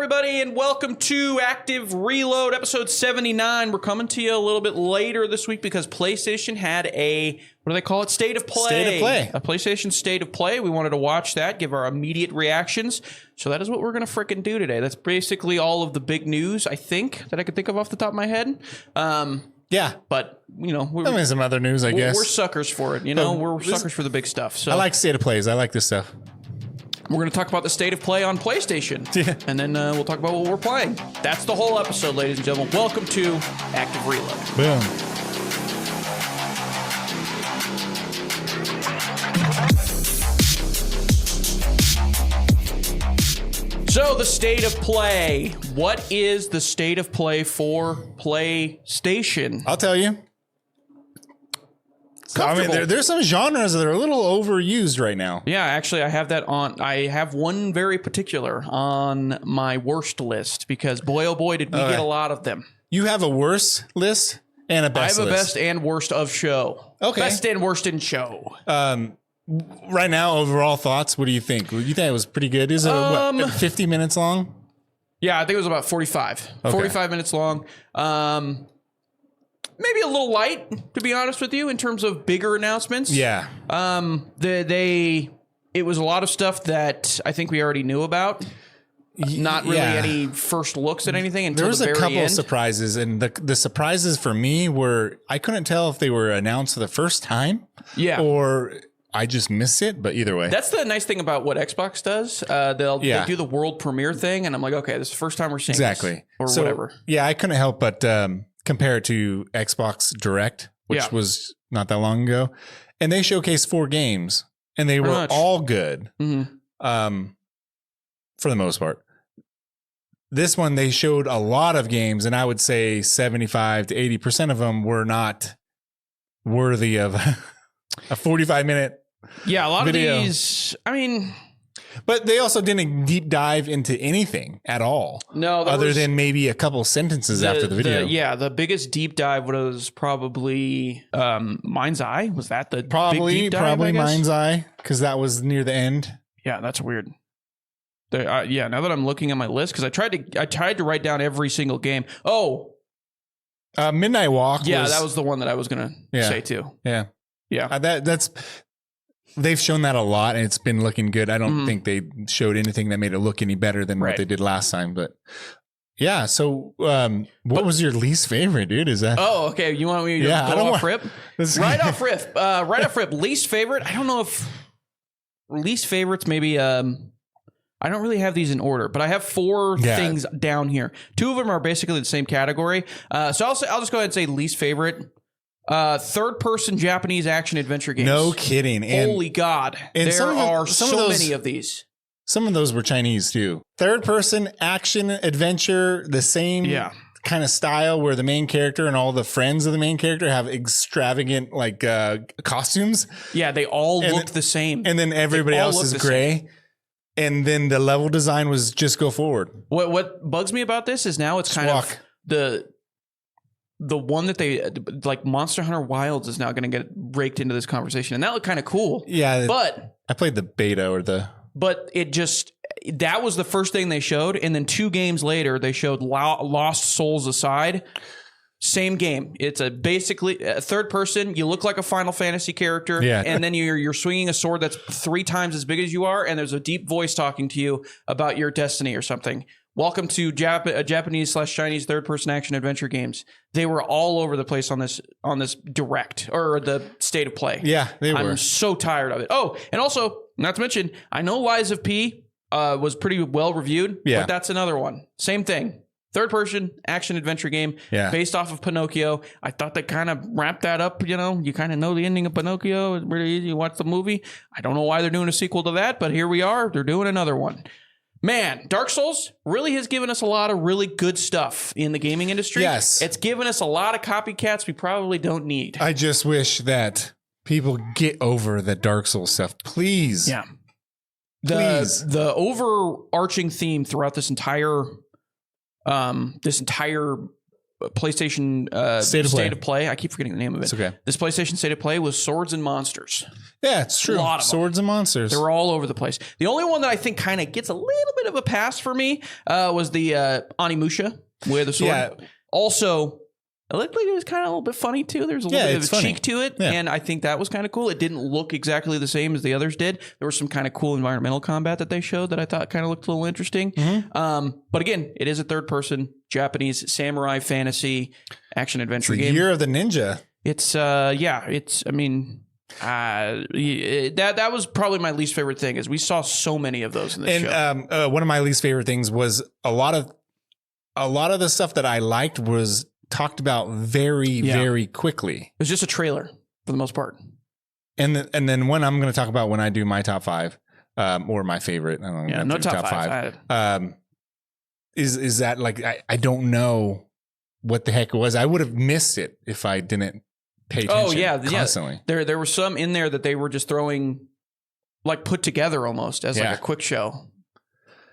everybody, and welcome to Active Reload, episode 79. We're coming to you a little bit later this week because PlayStation had a, what do they call it? State of Play. State of Play. A PlayStation State of Play. We wanted to watch that, give our immediate reactions. So that is what we're going to frickin' do today. That's basically all of the big news, I think, that I could think of off the top of my head. Yeah. But, you know, I mean, some other news, I guess. We're suckers for it, you know? We're suckers for the big stuff. So I like State of Plays. I like this stuff. we're going to talk about the State of Play on PlayStation. Yeah. And then we'll talk about what we're playing. That's the whole episode, ladies and gentlemen. Welcome to Active Reload. Boom. So, the State of Play. What is the State of Play for PlayStation? I'll tell you. So, I mean, there's some genres that are a little overused right now. Yeah, actually, I have that on. I have one very particular on my worst list because, boy, oh boy, did we get a lot of them. You have a worst list and a best list. I have a best and worst of show. Okay. Best and worst in show. Right now, overall thoughts, what do you think? You think it was pretty good? Is it, what, 50 minutes long? Yeah, I think it was about 45. Okay. 45 minutes long. Maybe a little light, to be honest with you, in terms of bigger announcements. Yeah. It was a lot of stuff that I think we already knew about. Not really any first looks at anything until the very end. There was a couple of surprises, and the surprises for me were I couldn't tell if they were announced for the first time. Yeah. Or I just missed it, but either way. That's the nice thing about what Xbox does. They do the world premiere thing, and I'm like, okay, this is the first time we're seeing this, or whatever. Yeah, I couldn't help but compare it to Xbox Direct, which was not that long ago. And they showcased 4 games, and they were all good for the most part. This one, they showed a lot of games, and I would say 75 to 80% of them were not worthy of a 45-minute Yeah, a lot video. of these, I mean... But they also didn't deep dive into anything at all. No, other than maybe a couple sentences after the video. The biggest deep dive was probably Mind's Eye. Was that the big deep dive, probably Mind's Eye, because that was near the end. Yeah, that's weird. Now that I'm looking at my list, because I tried to write down every single game. Oh, Midnight Walk. Yeah, that was the one that I was gonna say too. Yeah. Yeah. That's they've shown that a lot, and it's been looking good. I don't think they showed anything that made it look any better than what they did last time. But yeah, so what was your least favorite, dude? Is that? Oh, okay. You want me to go off rip? Right off rip. Least favorite. I don't know if least favorites. Maybe. I don't really have these in order, but I have 4 things down here. 2 of them are basically the same category. So I'll just go ahead and say least favorite. Third-person Japanese action-adventure games. No kidding. Holy God. There are so many of these. Some of those were Chinese, too. Third-person action-adventure, the same kind of style where the main character and all the friends of the main character have extravagant costumes. Yeah, they all looked the same. And then everybody else is gray. And then the level design was just go forward. What bugs me about this is now it's kind of the one that they like Monster Hunter Wilds is now going to get raked into this conversation, and that looked kind of cool. Yeah, but I played the beta but it just that was the first thing they showed, and then 2 games later they showed Lost Souls Aside. Same game. It's basically a third person. You look like a Final Fantasy character, and then you're swinging a sword that's 3 times as big as you are, and there's a deep voice talking to you about your destiny or something. Welcome to Japanese/Chinese third-person action-adventure games. They were all over the place on this Direct, or the State of Play. Yeah, they were. I'm so tired of it. Oh, and also, not to mention, I know Lies of P was pretty well-reviewed, but that's another one. Same thing. Third-person action-adventure game based off of Pinocchio. I thought they kind of wrapped that up, you know. You kind of know the ending of Pinocchio. It's really easy. You watch the movie. I don't know why they're doing a sequel to that, but here we are. They're doing another one. Man, Dark Souls really has given us a lot of really good stuff in the gaming industry. Yes. It's given us a lot of copycats we probably don't need. I just wish that people get over the Dark Souls stuff. Please. Yeah. The overarching theme throughout this entire PlayStation State of Play. I keep forgetting the name of it. It's okay. This PlayStation State of Play was Swords and Monsters. Yeah, it's true. A lot of Swords and Monsters. They were all over the place. The only one that I think kind of gets a little bit of a pass for me was the Onimusha with the sword. Yeah. Also, it looked like it was kind of a little bit funny too. There's a little bit of a cheek to it, and I think that was kind of cool. It didn't look exactly the same as the others did. There was some kind of cool environmental combat that they showed that I thought kind of looked a little interesting. But again, it is a third-person Japanese samurai fantasy action adventure game. Year of the Ninja. It's it's. I mean, that was probably my least favorite thing. Is we saw so many of those in the show. One of my least favorite things was a lot of the stuff that I liked was talked about very quickly. It was just a trailer for the most part. And then one I'm going to talk about when I do my top 5 or my favorite. I don't know. Yeah, no top 5. Is that like I don't know what the heck it was. I would have missed it if I didn't pay attention constantly. There were some in there that they were just throwing like put together almost as like a quick show.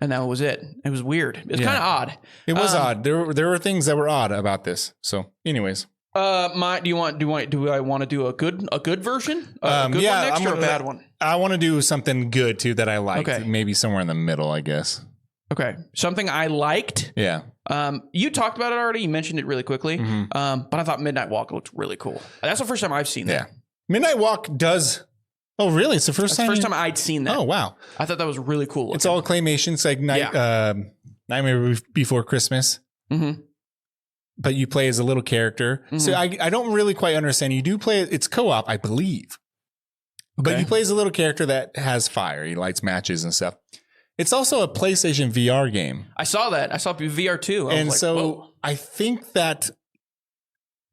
And that was it. It was weird. It's kind of odd. It was odd. There were things that were odd about this. So, anyways, do I want to do a good version? A good one next or a bad one? I want to do something good too that I liked. Okay. Maybe somewhere in the middle, I guess. Okay, something I liked. Yeah. You talked about it already. You mentioned it really quickly. But I thought Midnight Walk looked really cool. That's the first time I've seen that. Midnight Walk does. Oh, really? It's the first time? First time I'd seen that. Oh, wow. I thought that was really cool looking. It's all claymation. It's like Nightmare Before Christmas. But you play as a little character. So I don't really quite understand. You do play, it's co-op, I believe. Okay. But you play as a little character that has fire. He lights matches and stuff. It's also a PlayStation VR game. I saw that. I saw VR too. I think that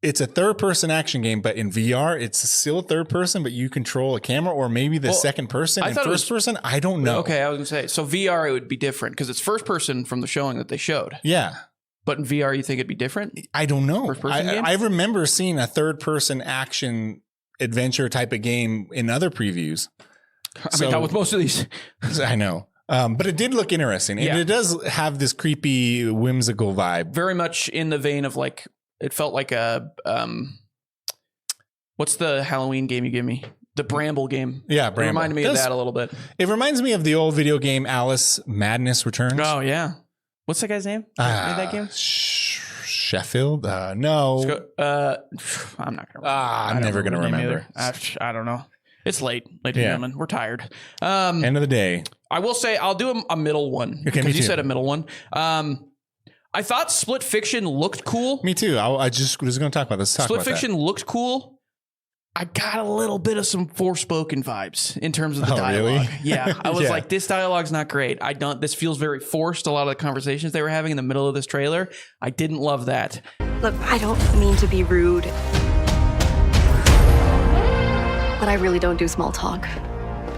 it's a third-person action game, but in VR, it's still third person, but you control a camera or maybe the second person and first person. I don't know. Okay, I was going to say. So VR, it would be different because it's first person from the showing that they showed. Yeah. But in VR, you think it'd be different? I don't know. First-person game? I remember seeing a third-person action adventure type of game in other previews. I mean, not with most of these. I know. But it did look interesting. And it does have this creepy, whimsical vibe. Very much in the vein of like... It felt like a, what's the Halloween game you give me? The Bramble game. Yeah, Bramble. It reminded me of that a little bit. It reminds me of the old video game Alice Madness Returns. Oh, yeah. What's that guy's name? That game? Sheffield? No. I'm not going to remember. I'm never going to remember. I don't know. It's late, ladies and gentlemen. We're tired. End of the day. I will say I'll do a middle one. Okay, because you said a middle one. I thought Split Fiction looked cool. Me too. I just was going to talk about this. Split Fiction looked cool. I got a little bit of some Forspoken vibes in terms of the dialogue. Really? Yeah. I was like, this dialogue's not great. This feels very forced. A lot of the conversations they were having in the middle of this trailer. I didn't love that. Look, I don't mean to be rude, but I really don't do small talk.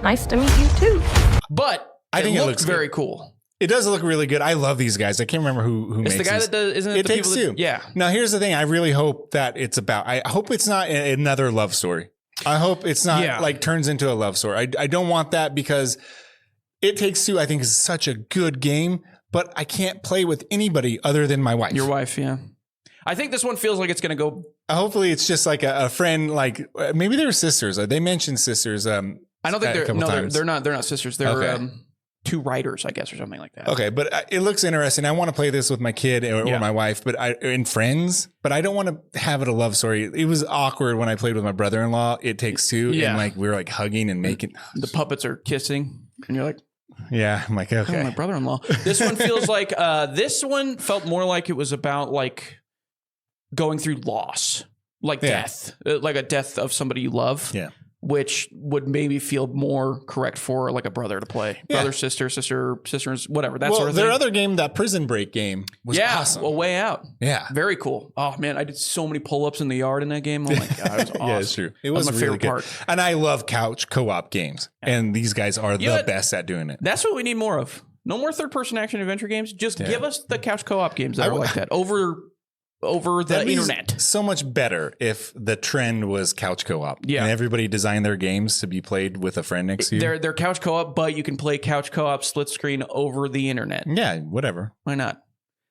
Nice to meet you too. But I think it looks very cool. It does look really good. I love these guys. I can't remember who makes it. It's the guy that does, isn't it? It Takes Two. Yeah. Now, here's the thing. I really hope that I hope it's not another love story. I hope it's not like turns into a love story. I don't want that because It Takes Two, I think, is such a good game, but I can't play with anybody other than my wife. Your wife, yeah. I think this one feels like it's going to go. Hopefully, it's just like a friend. Like maybe they're sisters. They mentioned sisters. I don't think they're not. They're not sisters. They're two writers, I guess, or something like that. Okay, but it looks interesting. I want to play this with my kid or my wife, and friends. But I don't want to have it a love story. It was awkward when I played with my brother-in-law. It Takes Two, and like we were like hugging and making. The puppets are kissing, and you're like. Yeah, I'm like, okay. Oh, my brother-in-law. This one feels like this one felt more like it was about like going through loss, like death, like a death of somebody you love. Yeah. Which would maybe feel more correct for like a brother to play. Yeah. Brother, sisters, whatever. That sort of thing. Their other game, that Prison Break game, was awesome. Well, Way Out. Yeah. Very cool. Oh, man. I did so many pull-ups in the yard in that game. Oh, my God. It was awesome. Yeah, it's true. It was my really favorite part. And I love couch co-op games. Yeah. And these guys are the best at doing it. That's what we need more of. No more third-person action adventure games. Just give us the couch co-op games that are like that over the internet. So much better if the trend was couch co-op. Yeah. And everybody designed their games to be played with a friend next to you. They're couch co-op, but you can play couch co-op split screen over the internet. Yeah, whatever. Why not?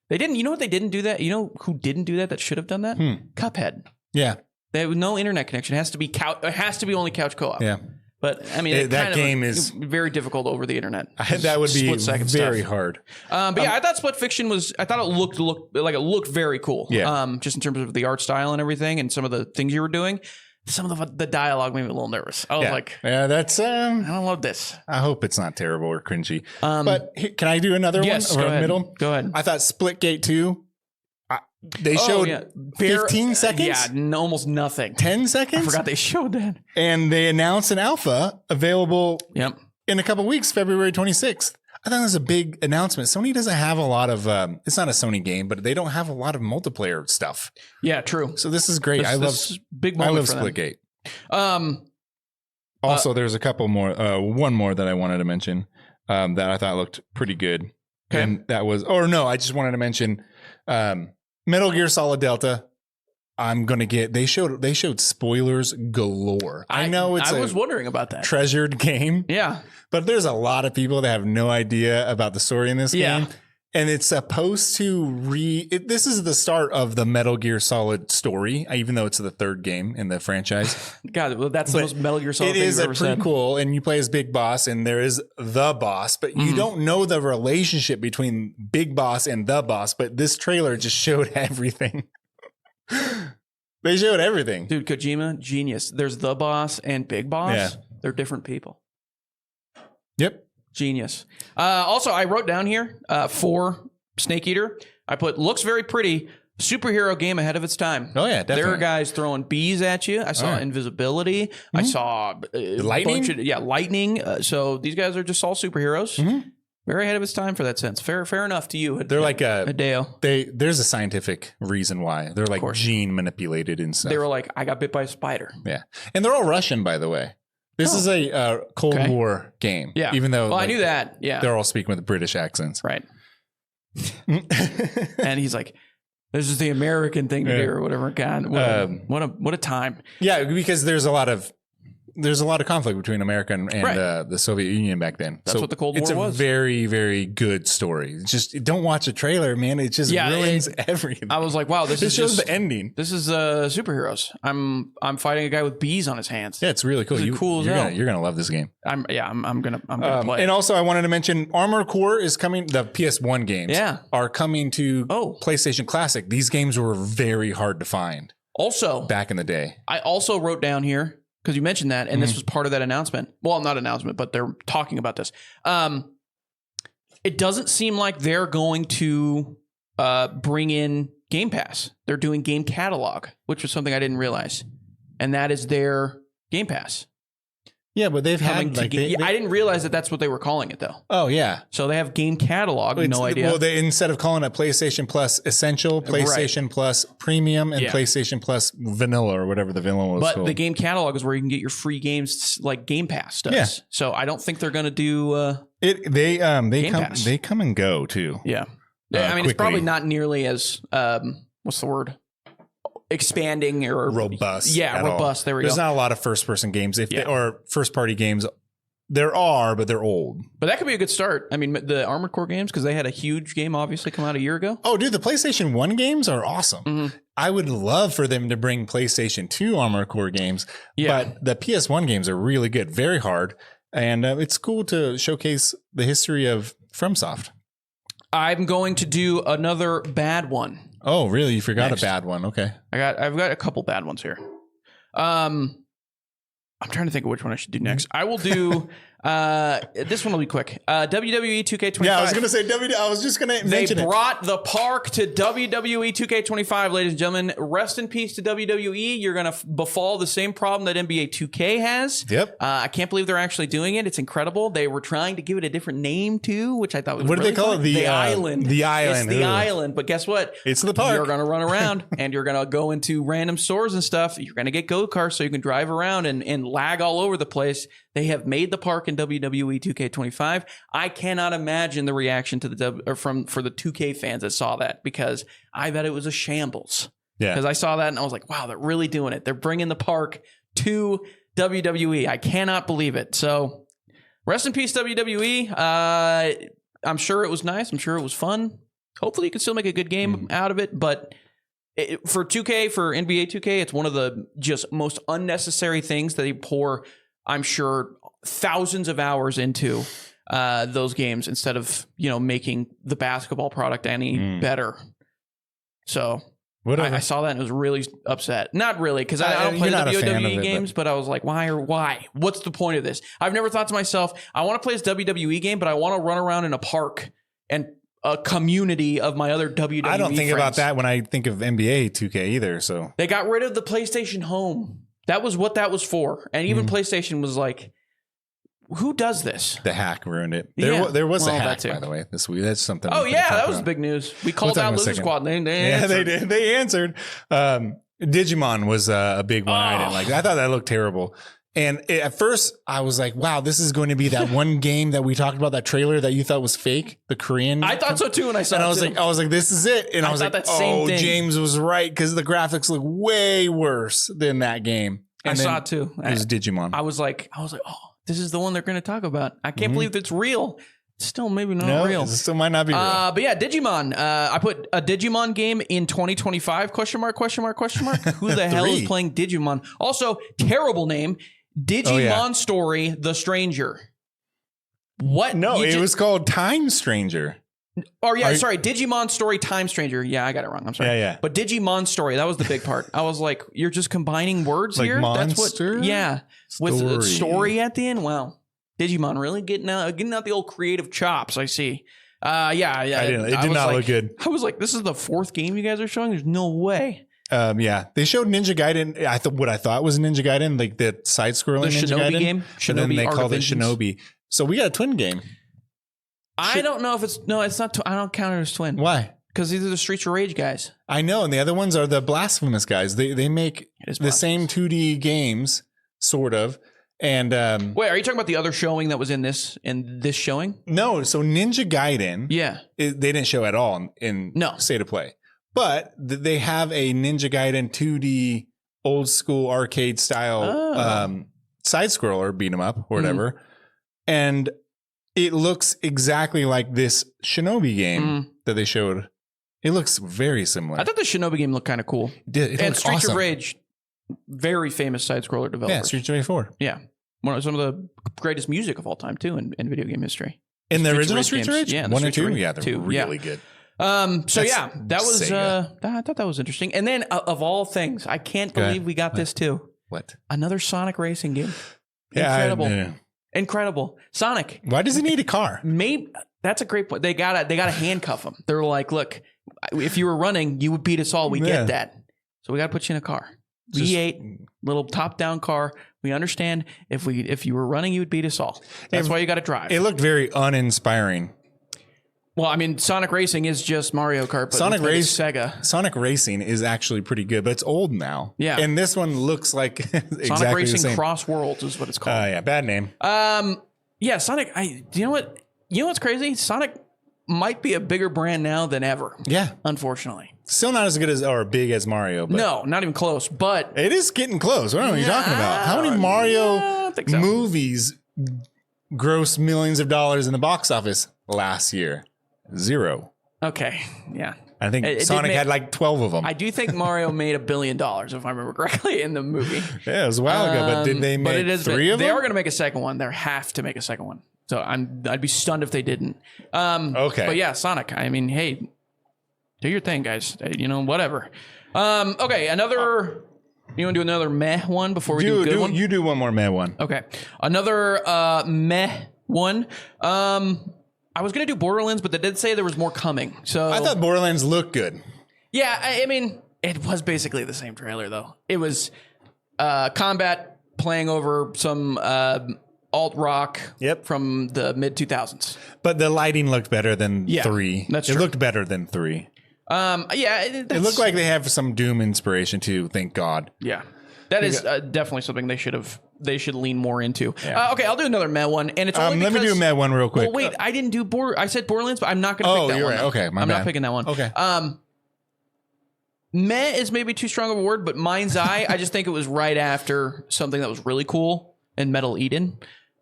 They didn't. You know what? They didn't do that. You know who didn't do that? That should have done that. Cuphead. Yeah. They have no internet connection. It has to be It has to be only couch co-op. Yeah. But I mean, that game is very difficult over the internet. That would be very hard. But yeah, I thought Split Fiction was. I thought it looked very cool. Yeah. Just in terms of the art style and everything, and some of the things you were doing. Some of the dialogue made me a little nervous. I was like, yeah, that's. I don't love this. I hope it's not terrible or cringy. But can I do another one? Yes, go ahead. Middle? Go ahead. I thought Splitgate 2. They showed 15 seconds. Yeah, almost nothing. 10 seconds. I forgot they showed that. And they announced an alpha available in a couple weeks, February 26th. I thought that was a big announcement. Sony doesn't have a lot of, it's not a Sony game, but they don't have a lot of multiplayer stuff. Yeah, true. So this is great. I love Splitgate. Also, there's a couple more, one more that I wanted to mention that I thought looked pretty good. Okay. And that was, I just wanted to mention Metal Gear Solid Delta. They showed spoilers galore. I know I was wondering about that. Treasured game. Yeah. But there's a lot of people that have no idea about the story in this game. And it's supposed to this is the start of the Metal Gear Solid story, even though it's the third game in the franchise. God, well, that's the most Metal Gear Solid thing you've ever said. It is pretty cool, and you play as Big Boss, and there is the boss, but you don't know the relationship between Big Boss and the boss, but this trailer just showed everything. They showed everything. Dude, Kojima, genius. There's the boss and Big Boss. Yeah. They're different people. Yep. Genius. Also, I wrote down here for Snake Eater, I put, looks very pretty. Superhero game ahead of its time. Oh, yeah, definitely. There are guys throwing bees at you. I saw invisibility. I saw lightning. Lightning. So these guys are just all superheroes. Very ahead of its time for that sense. Fair enough to you. They're like Hideo. There's a scientific reason why. They're like gene manipulated and stuff. They were like, I got bit by a spider. Yeah. And they're all Russian, by the way. This is a Cold War game. Yeah. Even though I knew that. Yeah. They're all speaking with British accents. Right. And he's like, this is the American thing to do or whatever. God, what a time. Yeah, because there's a lot of conflict between America and the Soviet Union back then. That's what the Cold War was. It's a very, very good story. It's just don't watch a trailer, man. It just ruins everything. I was like, wow, this shows the ending. This is superheroes. I'm fighting a guy with bees on his hands. Yeah, it's really cool. You're gonna love this game. I'm gonna play. And also, I wanted to mention Armored Core is coming. The PS1 games are coming to PlayStation Classic. These games were very hard to find. Also, back in the day, I also wrote down here, because you mentioned that, and this was part of that announcement. Well, not announcement, but they're talking about this. It doesn't seem like they're going to bring in Game Pass. They're doing Game Catalog, which was something I didn't realize. And that is their Game Pass. Yeah, but they've had I didn't realize that that's what they were calling it, though. Oh, yeah. So they have Game Catalog. No idea. Well, they instead of calling it PlayStation Plus Essential, PlayStation Plus Premium, and PlayStation Plus Vanilla, or whatever the vanilla was. But the Game Catalog is where you can get your free games like Game Pass does. Yeah. So I don't think they're going to do They come and go too. Yeah. I mean, quickly. It's probably not nearly as what's the word? Expanding or robust. Yeah, robust. There we go. There's not a lot of first-person games or first-party games. There are, but they're old. But that could be a good start. I mean, the Armored Core games, because they had a huge game obviously come out a year ago. Oh, dude, the PlayStation 1 games are awesome. I would love for them to bring PlayStation 2 Armored Core games. Yeah. But the PS1 games are really good, very hard. And it's cool to showcase the history of FromSoft. I'm going to do another bad one. Oh, really? You forgot a bad one. Okay. I've got a couple bad ones here. I'm trying to think of which one I should do next. I will do this one will be quick. WWE 2K25. Yeah, I was going to say I was just going to mention it. They brought the park to WWE 2K25, ladies and gentlemen. Rest in peace to WWE. You're going to befall the same problem that NBA 2K has. Yep. I can't believe they're actually doing it. It's incredible. They were trying to give it a different name too, which I thought was what really do they call fun. it? The Island. The Island. It's the Island. But guess what? It's the park. You're going to run around and you're going to go into random stores and stuff. You're going to get go-karts so you can drive around and lag all over the place. They have made the park in WWE 2K25. I cannot imagine the reaction to for the 2K fans that saw that, because I bet it was a shambles. Yeah. Because I saw that and I was like, wow, they're really doing it. They're bringing the park to WWE. I cannot believe it. So rest in peace, WWE. I'm sure it was nice. I'm sure it was fun. hopefully you can still make a good game out of it. But for 2K, for NBA 2K, it's one of the just most unnecessary things that they pour, I'm sure, thousands of hours into those games instead of, making the basketball product any better. So I saw that and was really upset. Not really, because I don't play WWE games, but I was like, why? What's the point of this? I've never thought to myself, I want to play this WWE game, but I want to run around in a park and a community of my other WWE I don't think friends. about that when I think of NBA 2K either. So they got rid of the PlayStation Home. That was what that was for. And even PlayStation was like, who does this? The hack ruined it. There was a hack, by the way, this week. That's something. Oh, yeah. That was big news. We called out Loser Squad. They did. They answered. Digimon was a big one. I didn't like. I thought that looked terrible. And at first, I was like, wow, this is going to be that one game that we talked about, that trailer that you thought was fake, the Korean. I thought so too when I saw it. And I was like, this is it. And I was like, James was right, because the graphics look way worse than that game. And I saw it too. It was Digimon. I was like, oh, this is the one they're going to talk about. I can't believe it's real. It's still maybe not real. It still might not be real. But yeah, Digimon. I put a Digimon game in 2025, question mark. Who the hell is playing Digimon? Also, terrible name. Digimon Story, The Stranger. What? No, it was called Time Stranger. Oh, yeah, sorry. Digimon Story, Time Stranger. Yeah, I got it wrong. I'm sorry. Yeah. But Digimon Story, that was the big part. I was like, you're just combining words like here? Monster? That's what. Yeah. With a story at the end? Wow. Digimon really getting out the old creative chops, I see. Yeah. It did not look good. I was like, this is the fourth game you guys are showing? There's no way. Yeah, they showed Ninja Gaiden. What I thought was Ninja Gaiden, like the side-scrolling Ninja Shinobi Gaiden game. And then they called it Shinobi. So we got a twin game. I don't know if it's not. I don't count it as twin. Why? Because these are the Streets of Rage guys. I know, and the other ones are the Blasphemous guys. They make the same 2D games, sort of. And wait, are you talking about the other showing that was in this showing? No, so Ninja Gaiden. Yeah, they didn't show at all in State of Play. But they have a Ninja Gaiden 2D old school arcade style side scroller, beat 'em up or whatever. And it looks exactly like this Shinobi game that they showed. It looks very similar. I thought the Shinobi game looked kind of cool. And Streets of Rage, very famous side scroller developer. Yeah, Streets of Rage 4. Yeah. Some of the greatest music of all time too in video game history. In the original Streets of Rage? Yeah, 1 or 2? Yeah, they're really good. So yeah, that was I thought that was interesting. And then of all things, I can't believe we got this too. What? Another Sonic racing game. Incredible. Incredible. Sonic. Why does he need a car? Maybe that's a great point. They gotta handcuff him. They're like, look, if you were running, you would beat us all. We get that. So we gotta put you in a car. V8, little top-down car. We understand if you were running, you would beat us all. That's why you got to drive. It looked very uninspiring. Well, I mean, Sonic Racing is just Mario Kart, but Sega. Sonic Racing is actually pretty good, but it's old now. Yeah, and this one looks like exactly Sonic Racing the same. Cross Worlds is what it's called. Yeah, bad name. Yeah, Sonic. You know what? You know what's crazy? Sonic might be a bigger brand now than ever. Yeah, unfortunately, still not as good as or big as Mario. But no, not even close. But it is getting close. What are you talking about? How many Mario movies grossed millions of dollars in the box office last year? 0. Okay. Yeah. I think Sonic had like 12 of them. I do think Mario made $1 billion, if I remember correctly, in the movie. Yeah, it was a while ago, but did they make 3 of them? They are going to make a second one. They have to make a second one. So I'd be stunned if they didn't. Okay. But yeah, Sonic. I mean, hey, do your thing, guys. Whatever. Okay, you want to do another meh one before we do a good one? You do one more meh one. Okay. Another meh one. I was going to do Borderlands, but they did say there was more coming. So I thought Borderlands looked good. Yeah, I mean, it was basically the same trailer, though. It was combat playing over some alt rock from the mid-2000s. But the lighting looked better than 3. That's true. It looked better than 3. It looked like they have some Doom inspiration, too, thank God. Yeah. That is definitely something they should lean more into. Yeah. Okay, I'll do another meh one, and it's only let me do a meh one real quick. Well, wait, I didn't do I said Borderlands, but I'm not going to pick that one. Right. Okay, I'm not picking that one. Okay. Meh is maybe too strong of a word, but Mind's Eye, I just think it was right after something that was really cool in Metal Eden.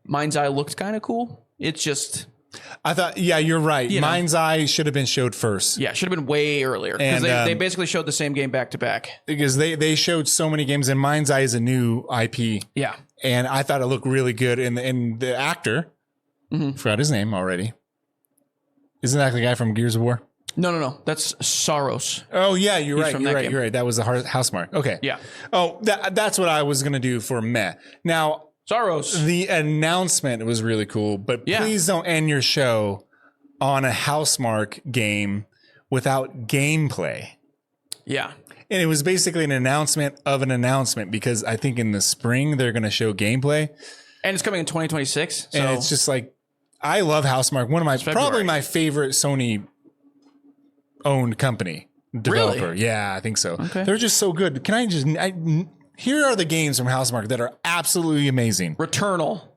Mind's Eye looked kind of cool. It's just I thought, yeah, you're right. You know. Mind's Eye should have been showed first. Yeah, should have been way earlier because they basically showed the same game back to back. Because they showed so many games, and Mind's Eye is a new IP. Yeah. And I thought it looked really good. And the actor, forgot his name already. Isn't that the guy from Gears of War? No. That's Saros. Oh, yeah, you're right. You're right. That was the Housemarque. Okay. Yeah. Oh, that's what I was going to do for meh. Now, Saros. the announcement was really cool, but please don't end your show on a Housemarque game without gameplay. Yeah. And it was basically an announcement of an announcement because I think in the spring they're going to show gameplay. And it's coming in 2026. So. And it's just like, I love Housemarque. One of probably my favorite Sony owned company developer. Really? Yeah, I think so. Okay. They're just so good. Can I just, here are the games from Housemarque that are absolutely amazing. Returnal.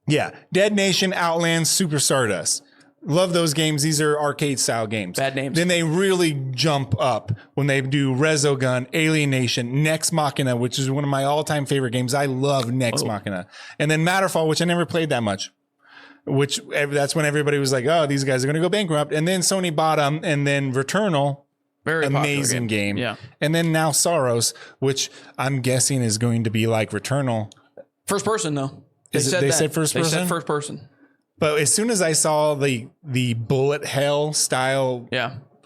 Yeah. Dead Nation, Outlands, Super Stardust. Love those games. These are arcade style games. Bad names. Then they really jump up when they do Resogun, Alienation, Nex Machina, which is one of my all time favorite games. I love Nex Machina. And then Matterfall, which I never played that much. Which that's when everybody was like, oh, these guys are going to go bankrupt. And then Sony bought them. And then Returnal. Very amazing game. Yeah. And then now Saros, which I'm guessing is going to be like Returnal. First person, though. They said first person? They said first person. But as soon as I saw the bullet hell style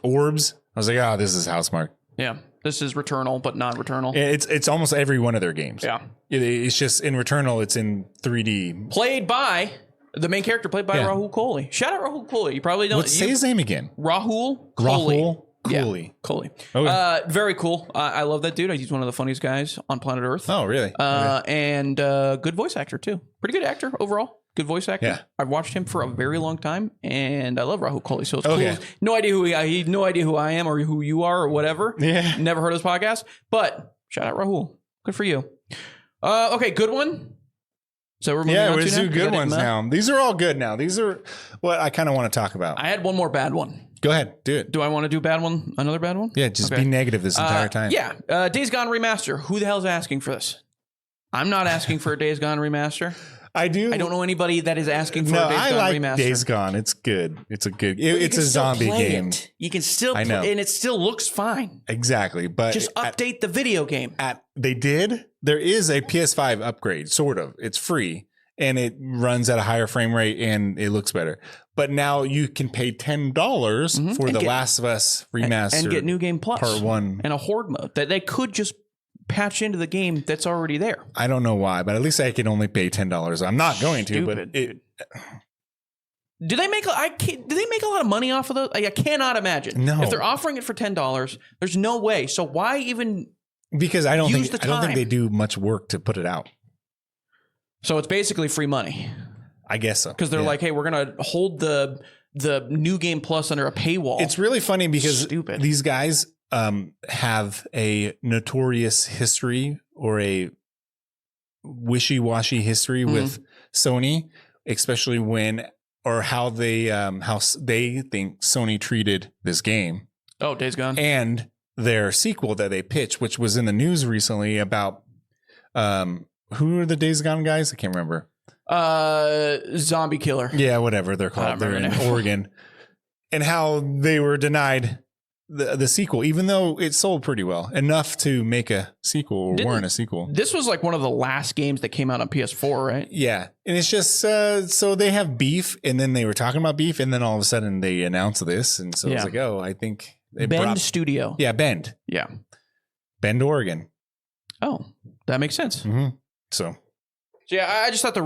orbs, I was like, oh, this is Housemarque. Yeah. This is Returnal, but not Returnal. It's almost every one of their games. Yeah. It's just in Returnal, it's in 3D. Played by the main character, played by Rahul Kohli. Shout out Rahul Kohli. You probably don't. Say his name again. Rahul Kohli. Kohli. Yeah, Kohli. Okay. Very cool. I love that dude. He's one of the funniest guys on planet Earth. Oh, really? And good voice actor, too. Pretty good actor overall. Good voice actor. Yeah. I've watched him for a very long time, and I love Rahul Kohli. So it's cool. No idea who he no idea who I am or who you are or whatever. Yeah. Never heard of his podcast, but shout out Rahul. Good for you. Okay, good one. So we're moving on we're to do good ones now. These are all good now. These are what I kind of want to talk about. I had one more bad one. Go ahead, do it. Do I want to do a bad one? Another bad one? Yeah, just be negative this entire time. Yeah, Days Gone remaster. Who the hell's asking for this? I'm not asking for a Days Gone remaster. I do. I don't know anybody that is asking for a Days Gone remaster. Days Gone. It's good. It's a good. It's a zombie game. You can still play, and it still looks fine. Exactly, but just update the video game. They did. There is a PS5 upgrade, sort of. It's free. And it runs at a higher frame rate and it looks better. But now you can pay $10 for The Last of Us remaster and get New Game Plus Part 1 and a Horde mode that they could just patch into the game that's already there. I don't know why, but at least I can only pay $10. I'm not going to, but do they make? Do they make a lot of money off of those? I cannot imagine. No, if they're offering it for $10, there's no way. So why even? Because I don't think they do much work to put it out. So it's basically free money. I guess so. Because they're like, hey, we're going to hold the New Game Plus under a paywall. It's really funny because these guys have a notorious history or a wishy-washy history with Sony, especially how they think Sony treated this game. Oh, Days Gone. And their sequel that they pitched, which was in the news recently about who are the Days Gone guys? I can't remember. Zombie Killer. Yeah, whatever they're called. They're in Oregon. And how they were denied the sequel, even though it sold pretty well. Enough to make a sequel or warrant a sequel. This was like one of the last games that came out on PS4, right? Yeah. And it's just, so they have beef, and then they were talking about beef, and then all of a sudden they announced this. And so it's like, oh, I think... Bend Studio. Yeah, Bend. Yeah. Bend, Oregon. Oh, that makes sense. Mm-hmm. So yeah, I just thought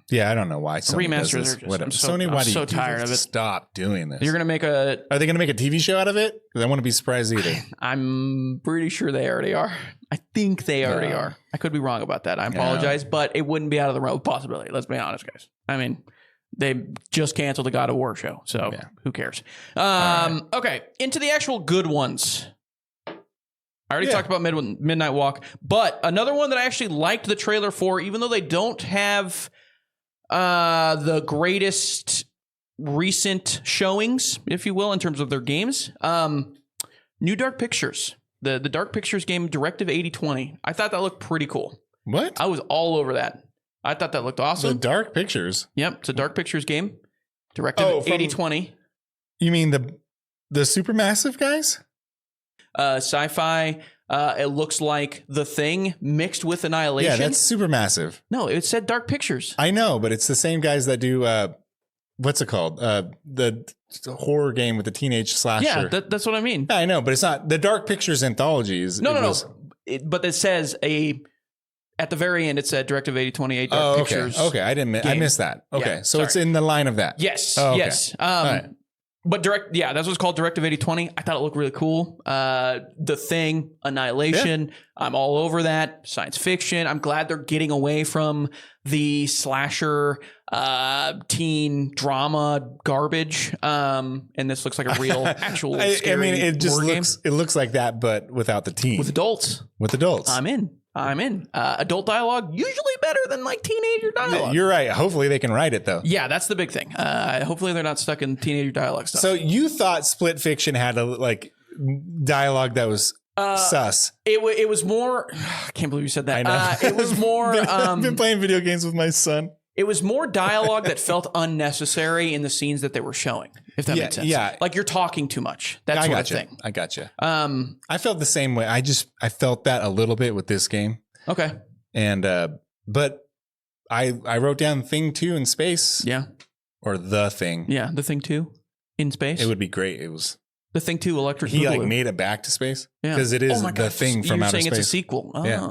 yeah, I don't know why Sony remasters are just, whatever. Sony, why do you tired of it? Stop doing this. You're gonna make Are they gonna make a TV show out of it? Because I wouldn't be surprised either. I'm pretty sure they already are. I think they already are. I could be wrong about that. I apologize, but it wouldn't be out of the realm of possibility. Let's be honest, guys. I mean, they just canceled the God of War show, so who cares? Okay, into the actual good ones. I already talked about Midnight Walk, but another one that I actually liked the trailer for, even though they don't have the greatest recent showings, if you will, in terms of their games. New Dark Pictures, the Dark Pictures game, Directive 8020. I thought that looked pretty cool. What? I was all over that. I thought that looked awesome. The Dark Pictures? Yep, it's a Dark Pictures game. Directive Oh, from- 80/20. You mean the Supermassive guys? Sci-fi. It looks like The Thing mixed with Annihilation. Yeah, that's Supermassive. No, it said Dark Pictures. I know, but it's the same guys that do what's it called? The horror game with the teenage slasher. Yeah, that's what I mean. Yeah, I know, but it's not the Dark Pictures anthology. No. But it says at the very end, it said Directive 80/28 Dark Pictures. Okay, I missed that. Okay, Yeah, so it's in the line of that. Yes, Oh, okay. yes. All right. But that's what's called Directive 80/20. I thought it looked really cool. The Thing, Annihilation. Yeah. I'm all over that. Science fiction. I'm glad they're getting away from the slasher, teen drama garbage. And this looks like a real, actual. I mean, it just looks like that, but without the teen. With adults. I'm in. Adult dialogue usually better than like teenager dialogue. You're right. Hopefully they can write it though. Yeah, that's the big thing. Hopefully they're not stuck in teenager dialogue stuff. So you thought Split Fiction had a dialogue that was sus? It was more. I can't believe you said that. I know. It was more. I've been playing video games with my son. It was more dialogue that felt unnecessary in the scenes that they were showing. If that makes sense. Yeah, like you're talking too much. That sort of thing. I gotcha. I felt the same way. I felt that a little bit with this game. Okay. And but I wrote down Thing 2 in space. Yeah. Or The Thing. Yeah, The Thing 2 in space. It would be great. It was The Thing 2 Electric He Boogaloo. made it back to space. Yeah. Because it is The Thing from outer space. You're saying it's a sequel. Oh, yeah.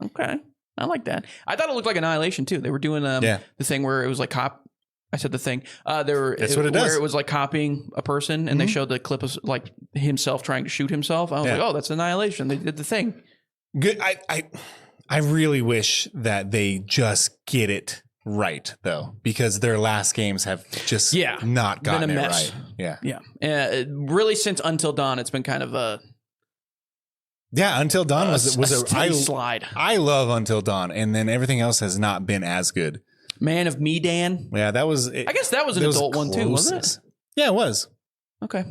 Okay. I like that. I thought it looked like Annihilation too. They were doing the thing where it was like I said The Thing. That's what it does. Where it was like copying a person, and they showed the clip of like himself trying to shoot himself. I was like, oh, that's Annihilation. They did The Thing. Good. I really wish that they just get it right though, because their last games have just not gotten it right. Yeah. Really, since Until Dawn, it's been kind of a. Yeah, Until Dawn was a slide. I love Until Dawn, and then everything else has not been as good. Man of Medan. Yeah, that was. I guess that was an adult one too, wasn't it? Yeah, it was. Okay,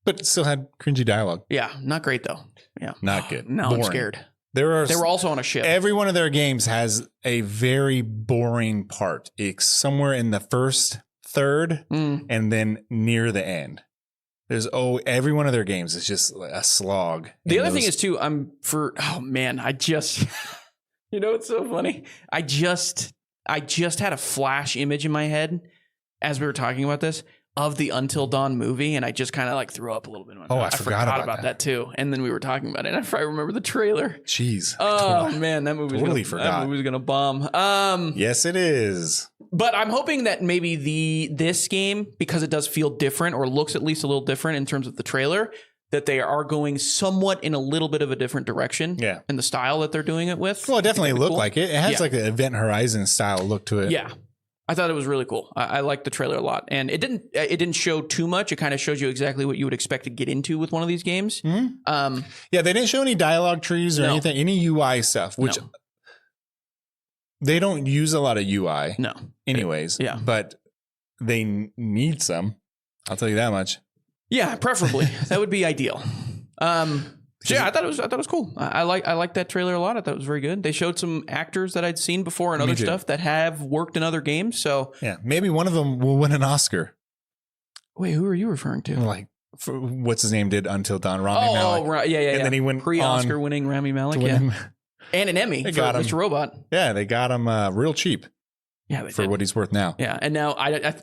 but it still had cringy dialogue. Yeah, not great though. Yeah, not good. Now boring. I'm scared. They were also on a ship. Every one of their games has a very boring part. It's somewhere in the first third, and then near the end. Every one of their games is just a slog. The other thing is too, I just, it's so funny. I just had a flash image in my head as we were talking about this of the Until Dawn movie, and I just kind of like threw up a little bit. I forgot about that too. And then we were talking about it, and I remember the trailer. Jeez. Oh man, that movie's that movie's gonna bomb. Yes, it is. But I'm hoping that maybe this game, because it does feel different or looks at least a little different in terms of the trailer, that they are going somewhat in a little bit of a different direction. Yeah. In the style that they're doing it with. Well, it definitely looked like it. It has like an Event Horizon style look to it. Yeah. I thought it was really cool. I liked the trailer a lot, and it didn't show too much. It kind of shows you exactly what you would expect to get into with one of these games. Mm-hmm. They didn't show any dialogue trees or anything, any UI stuff, which they don't use a lot of UI. No, anyways. But they need some. I'll tell you that much. Yeah, preferably that would be ideal. So I thought it was cool. I like that trailer a lot. I thought it was very good. They showed some actors that I'd seen before and other stuff that have worked in other games. So yeah, maybe one of them will win an Oscar. Wait, who are you referring to? Like, what's his name did Until Dawn? Rami Malek. Right, yeah. And then he went pre-Oscar winning Rami Malek, and an Emmy for Mr. Robot. Yeah, they got him real cheap. Yeah, for what he's worth now. Yeah, and now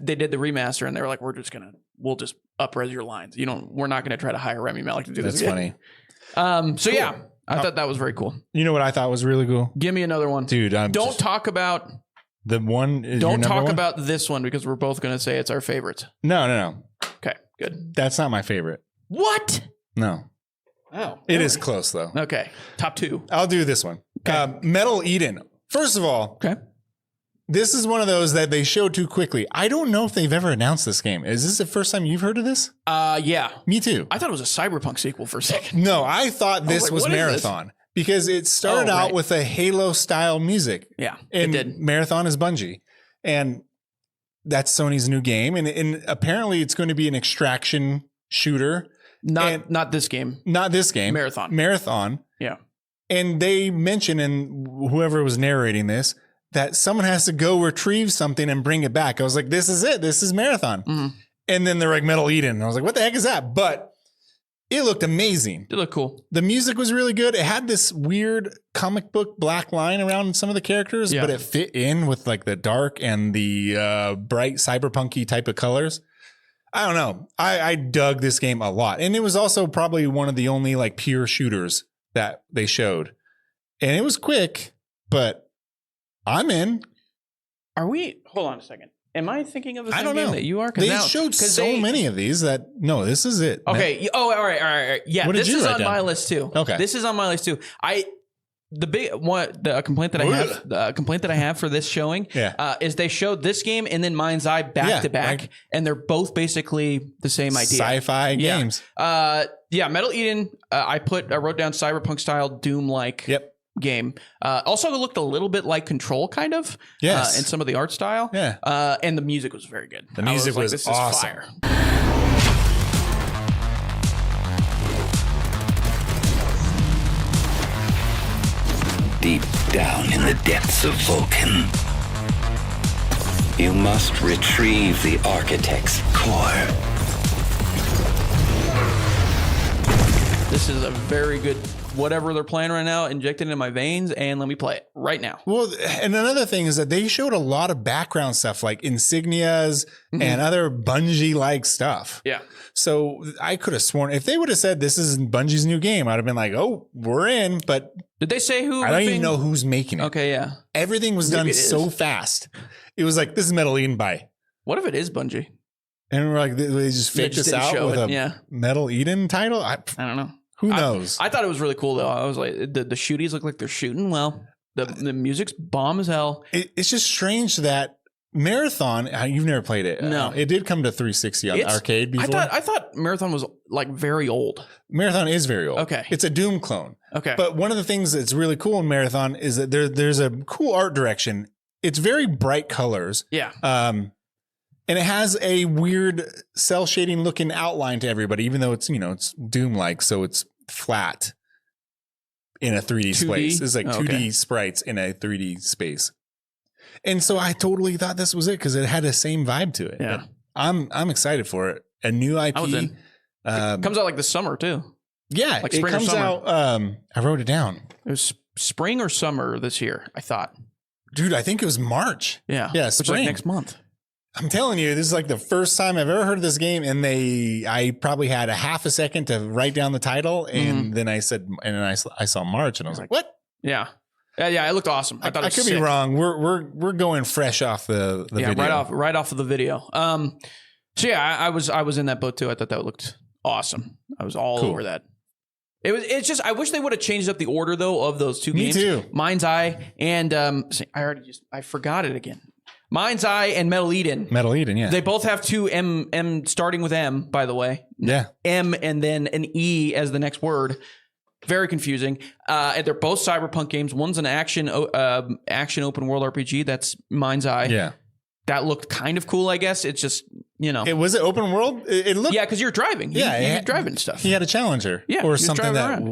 they did the remaster, and they were like, we'll just up-res your lines. We're not gonna try to hire Rami Malek to do this. That's funny. So cool. I thought that was very cool. You know what I thought was really cool? Give me another one, dude. Don't talk about the one. Don't talk about this one because we're both going to say it's our favorite. No. Okay, good. That's not my favorite. What? No. Oh, it is close though. Okay, top two. I'll do this one. Okay. Metal Eden. First of all, this is one of those that they showed too quickly. I don't know if they've ever announced this game. Is this the first time you've heard of this? Yeah. Me too. I thought it was a Cyberpunk sequel for a second. No, I thought this was Marathon because it started out with a Halo style music. Yeah, and it did. Marathon is Bungie. And that's Sony's new game. And apparently it's going to be an extraction shooter. Not this game. Not this game. Marathon. Yeah. Yeah. And they mention, and whoever was narrating this, that someone has to go retrieve something and bring it back. I was like, this is it. This is Marathon. Mm-hmm. And then they're like Metal Eden. And I was like, what the heck is that? But it looked amazing. It looked cool. The music was really good. It had this weird comic book black line around some of the characters, but it fit in with like the dark and the bright cyberpunky type of colors. I don't know. I dug this game a lot. And it was also probably one of the only like pure shooters that they showed. And it was quick, but I'm in. Hold on a second. Am I thinking of the same game that you are? They showed so many of these that, no, this is it. Okay. Oh, all right. Yeah, what this did you is write on down? my list too. Okay. This is on my list too. The complaint that I have for this showing is they showed this game and then Mind's Eye back to back, and they're both basically the same idea. Sci-fi games. Metal Eden. I wrote down cyberpunk style Doom-like game. Also, it looked a little bit like Control, kind of. Yes. In some of the art style. Yeah. And the music was very good. The music was this awesome. Is fire. Deep down in the depths of Vulcan, you must retrieve the Architect's core. This is a very good, whatever they're playing right now, inject it in my veins and let me play it right now. Well, and another thing is that they showed a lot of background stuff like insignias and other Bungie-like stuff. Yeah. So I could have sworn if they would have said this is Bungie's new game, I'd have been like, oh, we're in. But did they say who? I don't even know who's making it. Okay, yeah. Everything was done so fast. It was like, this is Metal Eden by. What if it is Bungie? And we're like, they just faked us out with a Metal Eden title? I don't know. Who knows? I thought it was really cool though. I was like, the shooties look like they're shooting well. The music's bomb as hell. It's just strange that Marathon, you've never played it. No. It did come to 360 on arcade before. I thought Marathon was like very old. Marathon is very old. Okay. It's a Doom clone. Okay. But one of the things that's really cool in Marathon is that there's a cool art direction. It's very bright colors. Yeah. And it has a weird cell shading looking outline to everybody, even though it's, it's Doom-like. So it's flat in a 3D space. It's like 2D sprites in a 3D space. And so I totally thought this was it because it had the same vibe to it. Yeah. I'm excited for it. A new IP. I was in. It comes out like this summer too. Yeah. Like it spring comes or summer. out. I wrote it down. It was spring or summer this year, I thought. Dude, I think it was March. Yeah. Yeah. Which is spring. like next month. I'm telling you, this is like the first time I've ever heard of this game. And I probably had a half a second to write down the title. And then I said, and then I saw March and I was like, what? Yeah. Yeah. It looked awesome. I thought it was could sick. be wrong. We're going fresh off the video. Right off of the video. So yeah, I was in that boat too. I thought that looked awesome. I was all over that. It's just, I wish they would have changed up the order though of those two games. Me too. Mind's Eye and I forgot it again. Mind's Eye and Metal Eden. Metal Eden, yeah. They both have two M starting with M, by the way. Yeah. M and then an E as the next word. Very confusing. And they're both cyberpunk games. One's an action open world RPG. That's Mind's Eye. Yeah. That looked kind of cool, I guess. It's just, Was it open world? It looked. Yeah, because you're driving. You're driving stuff. He had a Challenger. Yeah. Or something that,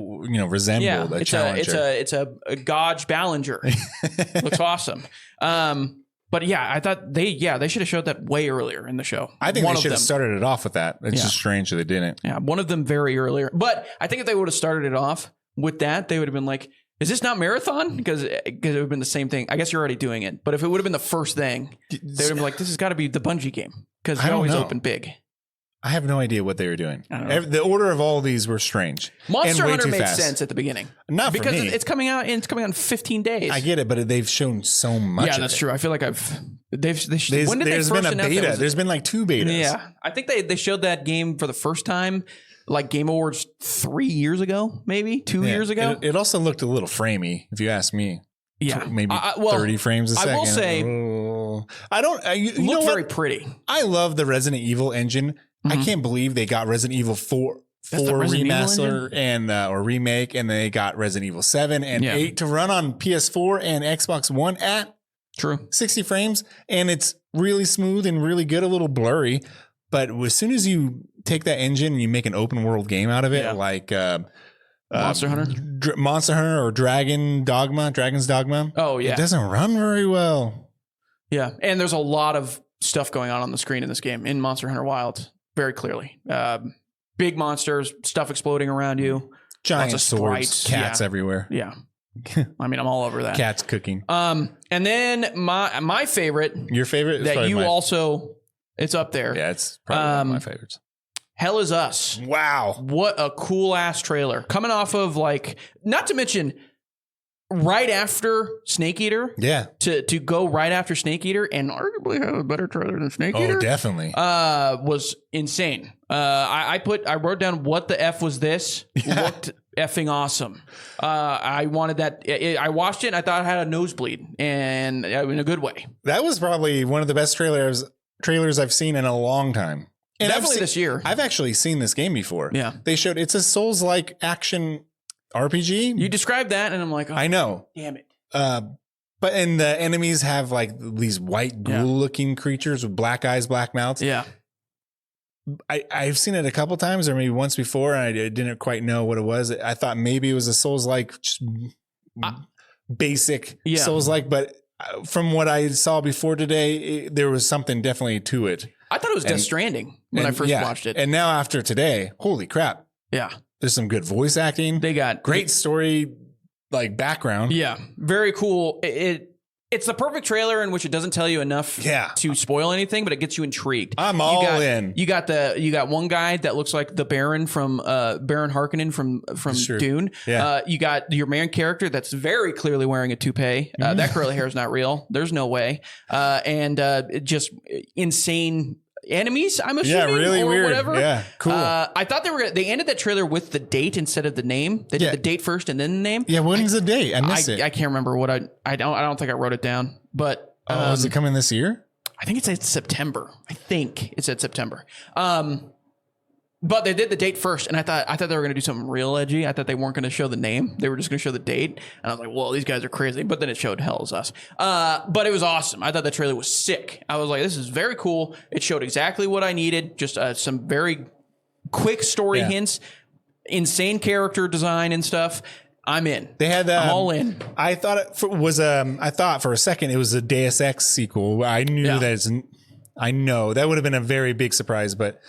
resembled a Challenger. It's a Gauge Ballinger. Looks awesome. But yeah, I thought they should have showed that way earlier in the show. I think they should have started it off with that. It's just strange that they didn't. Yeah, one of them very earlier. But I think if they would have started it off with that, they would have been like, is this not Marathon? Because it would have been the same thing. I guess you're already doing it. But if it would have been the first thing, they would have been like, this has got to be the Bungie game. Because they always open big. I have no idea what they were doing. The order of all of these were strange. Monster and way Hunter too made fast. sense at the beginning. Not because for me. It's coming out in 15 days. I get it, but they've shown so much. Yeah, that's true. I feel like when did they there's first been a announce beta. There's been like 2 betas. Yeah, I think they showed that game for the first time, like Game Awards 3 years ago, maybe 2 years ago. It also looked a little framey, if you ask me. Yeah, maybe 30 frames a second. I will say, I don't. You look very pretty. I love the Resident Evil engine. I can't believe they got Resident Evil 4 remaster and or remake, and they got Resident Evil 7 and 8 to run on PS4 and Xbox One at 60 frames, and it's really smooth and really good. A little blurry, but as soon as you take that engine and you make an open world game out of it, like Monster Hunter? Monster Hunter or Dragon's Dogma. Oh, yeah. It doesn't run very well. Yeah. And there's a lot of stuff going on the screen in this game, in Monster Hunter Wilds, very clearly. Big monsters, stuff exploding around you. Giant lots of swords, sprites. cats everywhere. Yeah. I mean, I'm all over that. Cats cooking. And then my favorite. Your favorite? That you also, it's up there. Yeah, it's probably one of my favorites. Hell Is Us. Wow. What a cool ass trailer. Coming off of not to mention right after Snake Eater. Yeah. To go right after Snake Eater and arguably have a better trailer than Snake Eater. Oh, definitely. Was insane. I wrote down what the F was this. Looked effing awesome. I wanted that. I watched it and I thought I had a nosebleed, and in a good way. That was probably one of the best trailers I've seen in a long time. And definitely this year. I've actually seen this game before. Yeah. They showed it's a Souls-like action RPG. You described that and I'm like, oh, I know. Damn it. But and the enemies have like these white ghoul-looking creatures with black eyes, black mouths. Yeah. I've seen it a couple times or maybe once before, and I didn't quite know what it was. I thought maybe it was a Souls-like, just basic Souls-like, but from what I saw before today, there was something definitely to it. I thought it was Death Stranding when I first watched it. And now after today, holy crap. Yeah. There's some good voice acting. They got great story, background. Yeah. Very cool. It's the perfect trailer in which it doesn't tell you enough to spoil anything, but it gets you intrigued. I'm all in. You got one guy that looks like the Baron from Baron Harkonnen from Dune. Yeah. You got your main character that's very clearly wearing a toupee. That curly hair is not real. There's no way. And just insane enemies, I'm assuming. Yeah, really or weird. Whatever. Yeah, cool. I thought they ended that trailer with the date instead of the name. They did the date first and then the name. Yeah, when's the date? I missed it. I can't remember what I don't think I wrote it down. But is it coming this year? I think it said September. I think it said September. But they did the date first, and I thought they were going to do something real edgy. I thought they weren't going to show the name; they were just going to show the date. And I was like, "Well, these guys are crazy." But then it showed Hell Is Us. But it was awesome. I thought the trailer was sick. I was like, "This is very cool." It showed exactly what I needed. Just some very quick story hints, insane character design and stuff. I'm in. They had I'm all in. I thought it was I thought for a second it was a Deus Ex sequel. I knew I know that would have been a very big surprise, but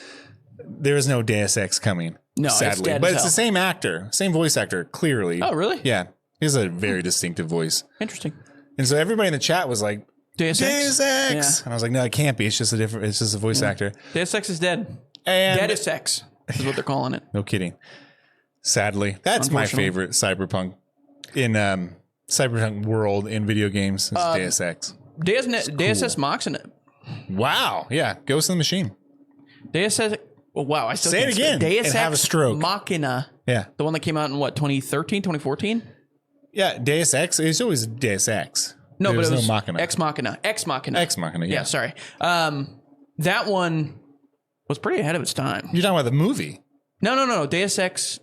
there is no Deus Ex coming. No, sadly, it's dead but as it's hell. the same actor, same voice actor. Clearly. Oh, really? Yeah, he has a very distinctive voice. Interesting. And so everybody in the chat was like, Deus Ex. Yeah. And I was like, no, it can't be. It's just a voice actor. Deus Ex is dead. And Deus Ex is what they're calling it. No kidding. Sadly, that's my favorite cyberpunk in cyberpunk world in video games. Is Deus Ex. Deus Ex Machina. Wow. Yeah. Ghost in the Machine. Deus Ex. Oh, wow. I still say it again. Deus and Ex have a stroke. Machina. Yeah. The one that came out in what, 2013, 2014? Yeah. Deus Ex. It's always Deus Ex. No, but it was no Machina. Ex Machina. Ex Machina. Ex Machina. Yeah. Yeah. Sorry. That one was pretty ahead of its time. You're talking about the movie? No. Deus Ex.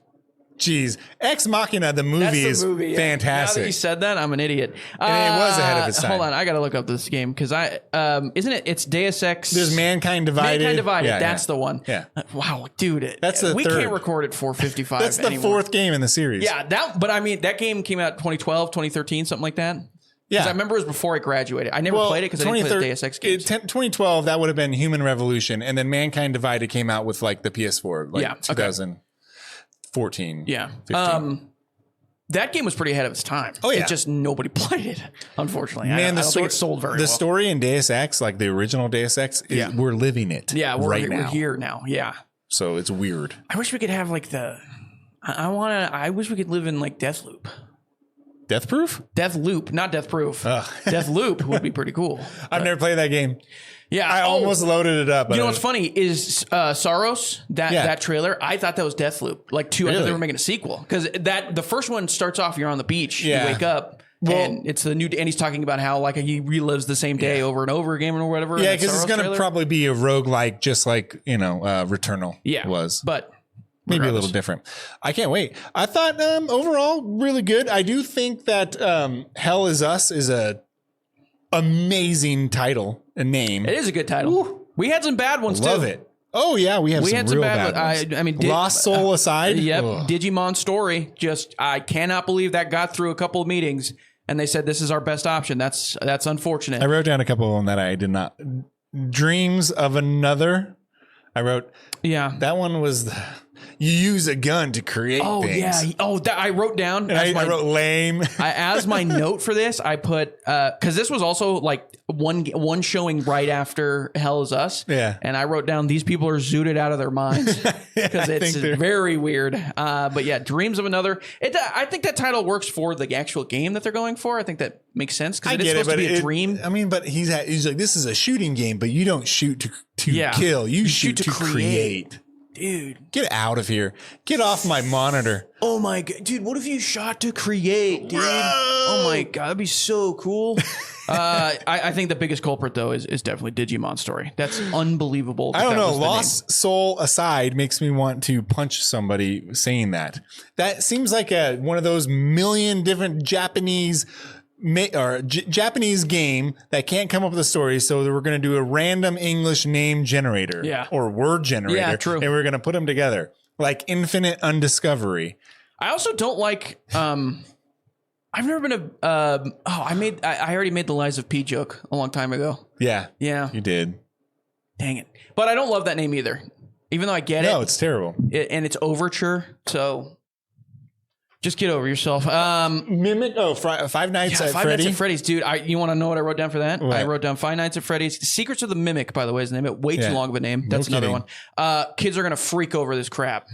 Jeez. Ex Machina, the movie is fantastic. Now that you said that, I'm an idiot. And it was ahead of its time. Hold on, I got to look up this game because isn't it? It's Deus Ex. There's Mankind Divided. Mankind Divided. Yeah, that's the one. Yeah. Wow, dude. That's the we third. can't record at 4:55. That's the fourth game in the series. Yeah, but I mean, that game came out 2012, 2013, something like that. Yeah, I remember it was before I graduated. I never played it because I didn't play the Deus Ex games. 2012, that would have been Human Revolution, and then Mankind Divided came out with like the PS4, like 2014. Yeah. 15. That game was pretty ahead of its time. Oh yeah, it just nobody played it, unfortunately. Man, I don't think it sold very well. The story in Deus Ex, like the original Deus Ex, we're living it. Yeah, we're here now. Yeah. So it's weird. I wish we could have like I wish we could live in like Deathloop. Death Proof? Deathloop, not Death Proof. Deathloop would be pretty cool. I've never played that game. Yeah, I almost loaded it up. But you know what's funny is Saros, that trailer. I thought that was Deathloop. Like I thought they were making a sequel because the first one starts off. You're on the beach. You wake up. And it's the new, and he's talking about how like he relives the same day over and over again or whatever. Yeah, because it's going to probably be a roguelike, just like Returnal was. But maybe a little different. I can't wait. I thought overall really good. I do think that Hell Is Us is a amazing title, a name. It is a good title. Ooh. We had some bad ones too. Love it. Oh yeah, we We some had some real bad. bad ones. I mean, Lost Soul aside. Yep, Ugh. Digimon Story. Just I cannot believe that got through a couple of meetings, and they said this is our best option. That's unfortunate. I wrote down a couple of them that I did not. Dreams of Another. I wrote. Yeah, that one was. You use a gun to create things. Yeah. I wrote down. And I wrote lame. As my note for this, I put because this was also like one showing right after Hell Is Us. Yeah. And I wrote down these people are zooted out of their minds because it's very weird. But yeah, Dreams of Another. I think that title works for the actual game that they're going for. I think that makes sense because it's supposed to be a dream. I mean, but he's like, this is a shooting game, but you don't shoot to kill. You shoot to create. Dude, get out of here. Get off my monitor. Oh my God. Dude, what if you shot to create, dude? Oh my God. That'd be so cool. I think the biggest culprit, though, is definitely Digimon Story. That's unbelievable. I don't know. Lost Soul aside makes me want to punch somebody saying that. That seems like one of those million different Japanese game that can't come up with a story, so we're going to do a random English name generator or word generator. Yeah, true. And we're going to put them together like Infinite Undiscovery. I also don't like I've never been I already made the Lies of P joke a long time ago. Yeah you did. Dang it. But I don't love that name either, even though I get it. No, it's terrible. And it's Overture, so just get over yourself. Mimic. Oh, Five Nights at Five Nights at Freddy's, dude. You want to know what I wrote down for that? What? I wrote down Five Nights at Freddy's. Secrets of the Mimic, by the way, is the name. Way too long of a name. That's another one. Kids are gonna freak over this crap.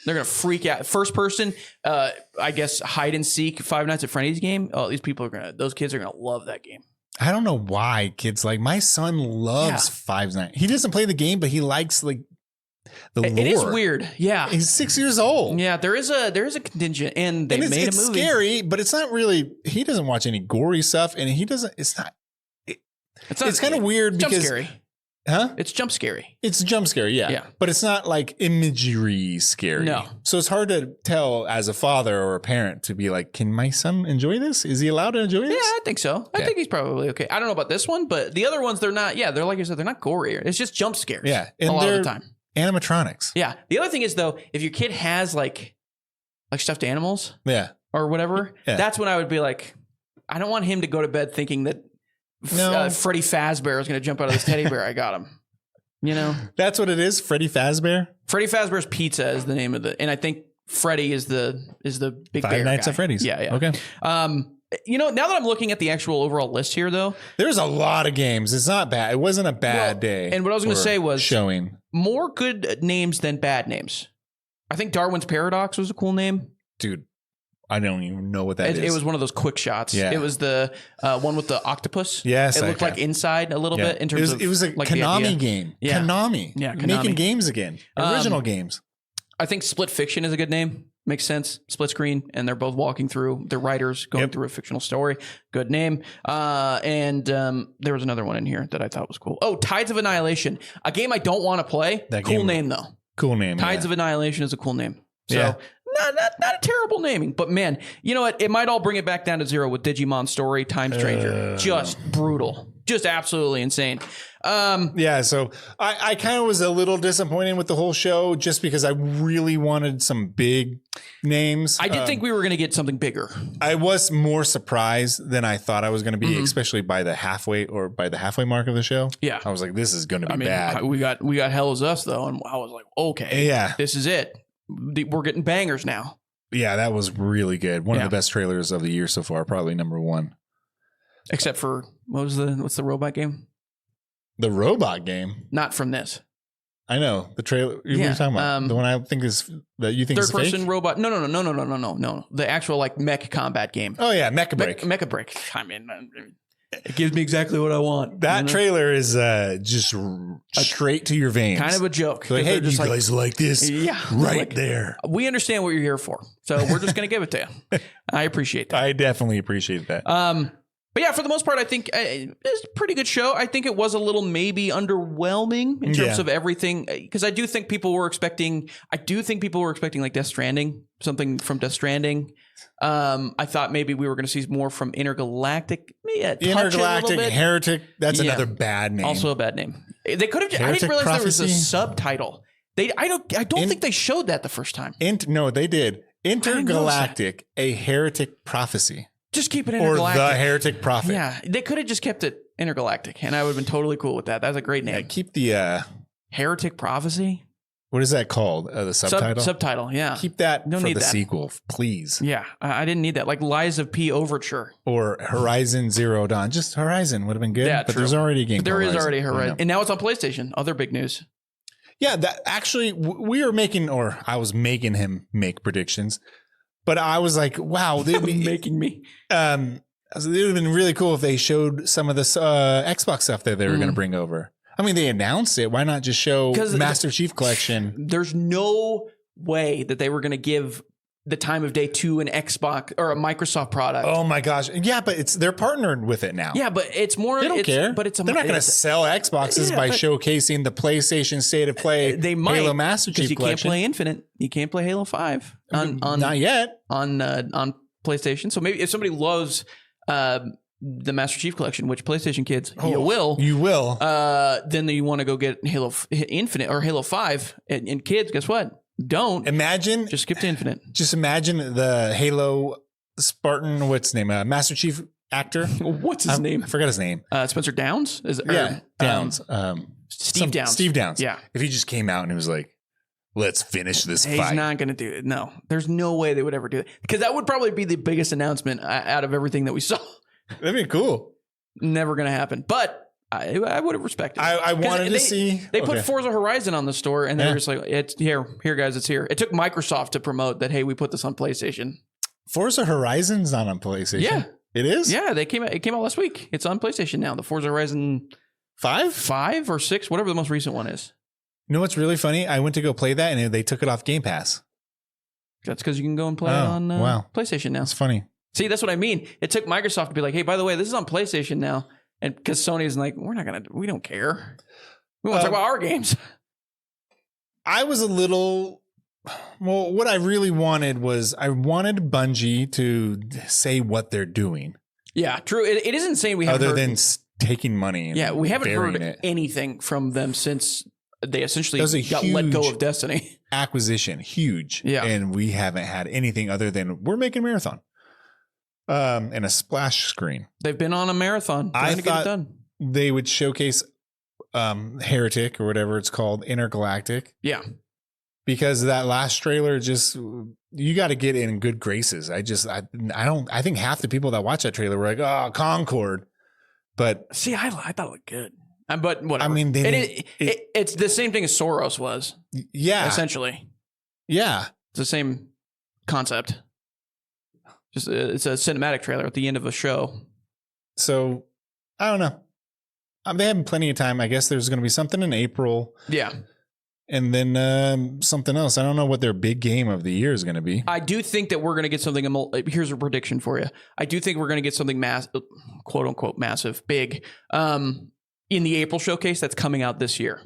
They're gonna freak out. First person, I guess hide and seek. Five Nights at Freddy's game. Oh, those kids are gonna love that game. I don't know why kids like my son loves Five Nights. He doesn't play the game, but he likes like. The lore. It is weird. Yeah. He's 6 years old. Yeah, there is a contingent and they made a movie. It's scary, but it's not really he doesn't watch any gory stuff and he doesn't it's kind of weird because jump scary. Huh? It's jump scary. It's jump scary, yeah. But it's not like imagery scary. No. So it's hard to tell as a father or a parent to be like, can my son enjoy this? Is he allowed to enjoy this? Yeah, I think so. Okay. I think he's probably okay. I don't know about this one, but the other ones, they're not. Yeah, they're like you said, they're not gory. It's just jump scares. Yeah. And a lot of the time. Animatronics. Yeah. The other thing is though, if your kid has like stuffed animals, or whatever, that's when I would be like, I don't want him to go to bed thinking that Freddy Fazbear is going to jump out of this teddy bear I got him. You know, that's what it is. Freddy Fazbear. Freddy Fazbear's Pizza is the name of the, and I think Freddy is the big Five Nights at Freddy's. Yeah. Okay. You know, now that I'm looking at the actual overall list here, though, there's a lot of games. It's not bad. It wasn't a bad day. And what I was going to say was showing more good names than bad names. I think Darwin's Paradox was a cool name. Dude, I don't even know what that is. It was one of those quick shots. Yeah. It was the one with the octopus. Yes. It looked like Inside a little bit in terms of it was a like Konami game. Yeah. Konami. Yeah. Konami. Making games again. Original games. I think Split Fiction is a good name. Makes sense. Split screen, and they're both walking through. They're writers going through a fictional story. Good name. And there was another one in here that I thought was cool. Oh, Tides of Annihilation, a game I don't want to play. Cool name though. Cool name. Tides of Annihilation is a cool name. So not a terrible naming, but man, you know what? It might all bring it back down to zero with Digimon Story, Time Stranger. Just brutal. Just absolutely insane. So I kind of was a little disappointed with the whole show just because I really wanted some big names. I did think we were going to get something bigger. I was more surprised than I thought I was going to be, especially by the halfway mark of the show. Yeah. I was like, this is going to be bad. We got Hell Is Us though. And I was like, okay, this is it. We're getting bangers now. Yeah, that was really good. One of the best trailers of the year so far, probably number one. Except for what's the robot game? The robot game? Not from this. I know the trailer. What are you talking about? The one I think is that you think is third person fake? robot. No. The actual like mech combat game. Oh yeah, Mecha Break. Mecha Break. I mean, it gives me exactly what I want. That trailer is just straight to your veins. Kind of a joke. Like, hey, do you guys like this? Yeah, there. We understand what you're here for, so we're just going to give it to you. I appreciate that. I definitely appreciate that. But yeah, for the most part, I think it's a pretty good show. I think it was a little maybe underwhelming in terms of everything, because I do think people were expecting like Death Stranding, something from Death Stranding. I thought maybe we were going to see more from Intergalactic. Intergalactic Heretic. That's another bad name. Also a bad name. They could have. I Heretic didn't realize there was a Prophecy? subtitle. I don't think they showed that the first time. No, they did. notice Intergalactic, a heretic prophecy. Just keep it Or intergalactic. the heretic prophet. Yeah, they could have just kept it intergalactic, and I would have been totally cool with that. That's a great name. Yeah, keep the, Heretic Prophecy. what is that called? The subtitle? Subtitle. Yeah. Keep that Don't for need the that. sequel, please. Yeah, I didn't need that. Like Lies of P Overture. Or Horizon Zero Dawn. Just Horizon would have been good. Yeah, but true. there's already a game. But there called is already Horizon, Yeah. and now it's on PlayStation. Other big news. Yeah, that actually we were making, or I was making him make predictions, but I was like, wow, they'd be Making me. it would have been really cool if they showed some of this Xbox stuff that they were going to bring over. I mean, they announced it. Why not just show Master Chief Collection? There's no way that they were going to give the time of day to an Xbox or a Microsoft product. Oh my gosh. Yeah, but they're partnered with it now. Yeah, but it's more. They don't care. But they're not going to sell Xboxes by showcasing the PlayStation State of Play. They might. Halo Master Chief you Collection. can't play Infinite. You can't play Halo 5 on not yet on PlayStation. So maybe if somebody loves the Master Chief Collection, which PlayStation kids you will, then you want to go get Halo Infinite or Halo 5, and kids, guess what? Don't imagine. Just skip to Infinite. Just imagine the Halo Spartan. What's his name? Master Chief actor. What's his name? I forgot his name. Spencer Downs. Downs. Steve Downs. Steve Downs. Yeah. If he just came out and he was like, "Let's finish this He's fight." not going to do it. No, there's no way they would ever do it, because that would probably be the biggest announcement out of everything that we saw. That'd be cool. Never going to happen. But I would have respected it. I wanted to see. They put Forza Horizon on the store, and they were just like, "It's here, guys, it's here." It took Microsoft to promote that. Hey, we put this on PlayStation. Forza Horizon's not on PlayStation. Yeah, it is. Yeah, it came out last week. It's on PlayStation now. The Forza Horizon 5 or 6, whatever the most recent one is. You know what's really funny? I went to go play that, and they took it off Game Pass. That's because you can go and play it on PlayStation now. That's funny. See, that's what I mean. It took Microsoft to be like, "Hey, by the way, this is on PlayStation now." And because Sony's like, we don't care. We want to talk about our games. I was a little, what I really wanted was I wanted Bungie to say what they're doing. Yeah, true. It is insane. We haven't other than taking money. And we haven't heard it. anything from them since they essentially got huge let go of Destiny. Acquisition, huge. Yeah. And we haven't had anything other than we're making Marathon. And a splash screen. They've been on a marathon trying to get it done. They would showcase Heretic or whatever it's called, Intergalactic. Yeah. Because that last trailer just, you got to get in good graces. I think half the people that watch that trailer were like, "Oh, Concord." But see, I thought it looked good. But whatever. I mean, it's the same thing as Soros was. Yeah. Essentially. Yeah. It's the same concept. Just it's a cinematic trailer at the end of a show. So I don't know. They have plenty of time. I guess there's going to be something in April. Yeah. And then something else. I don't know what their big game of the year is going to be. I do think that we're going to get something. Here's a prediction for you. I do think we're going to get something quote unquote massive, big, in the April showcase that's coming out this year.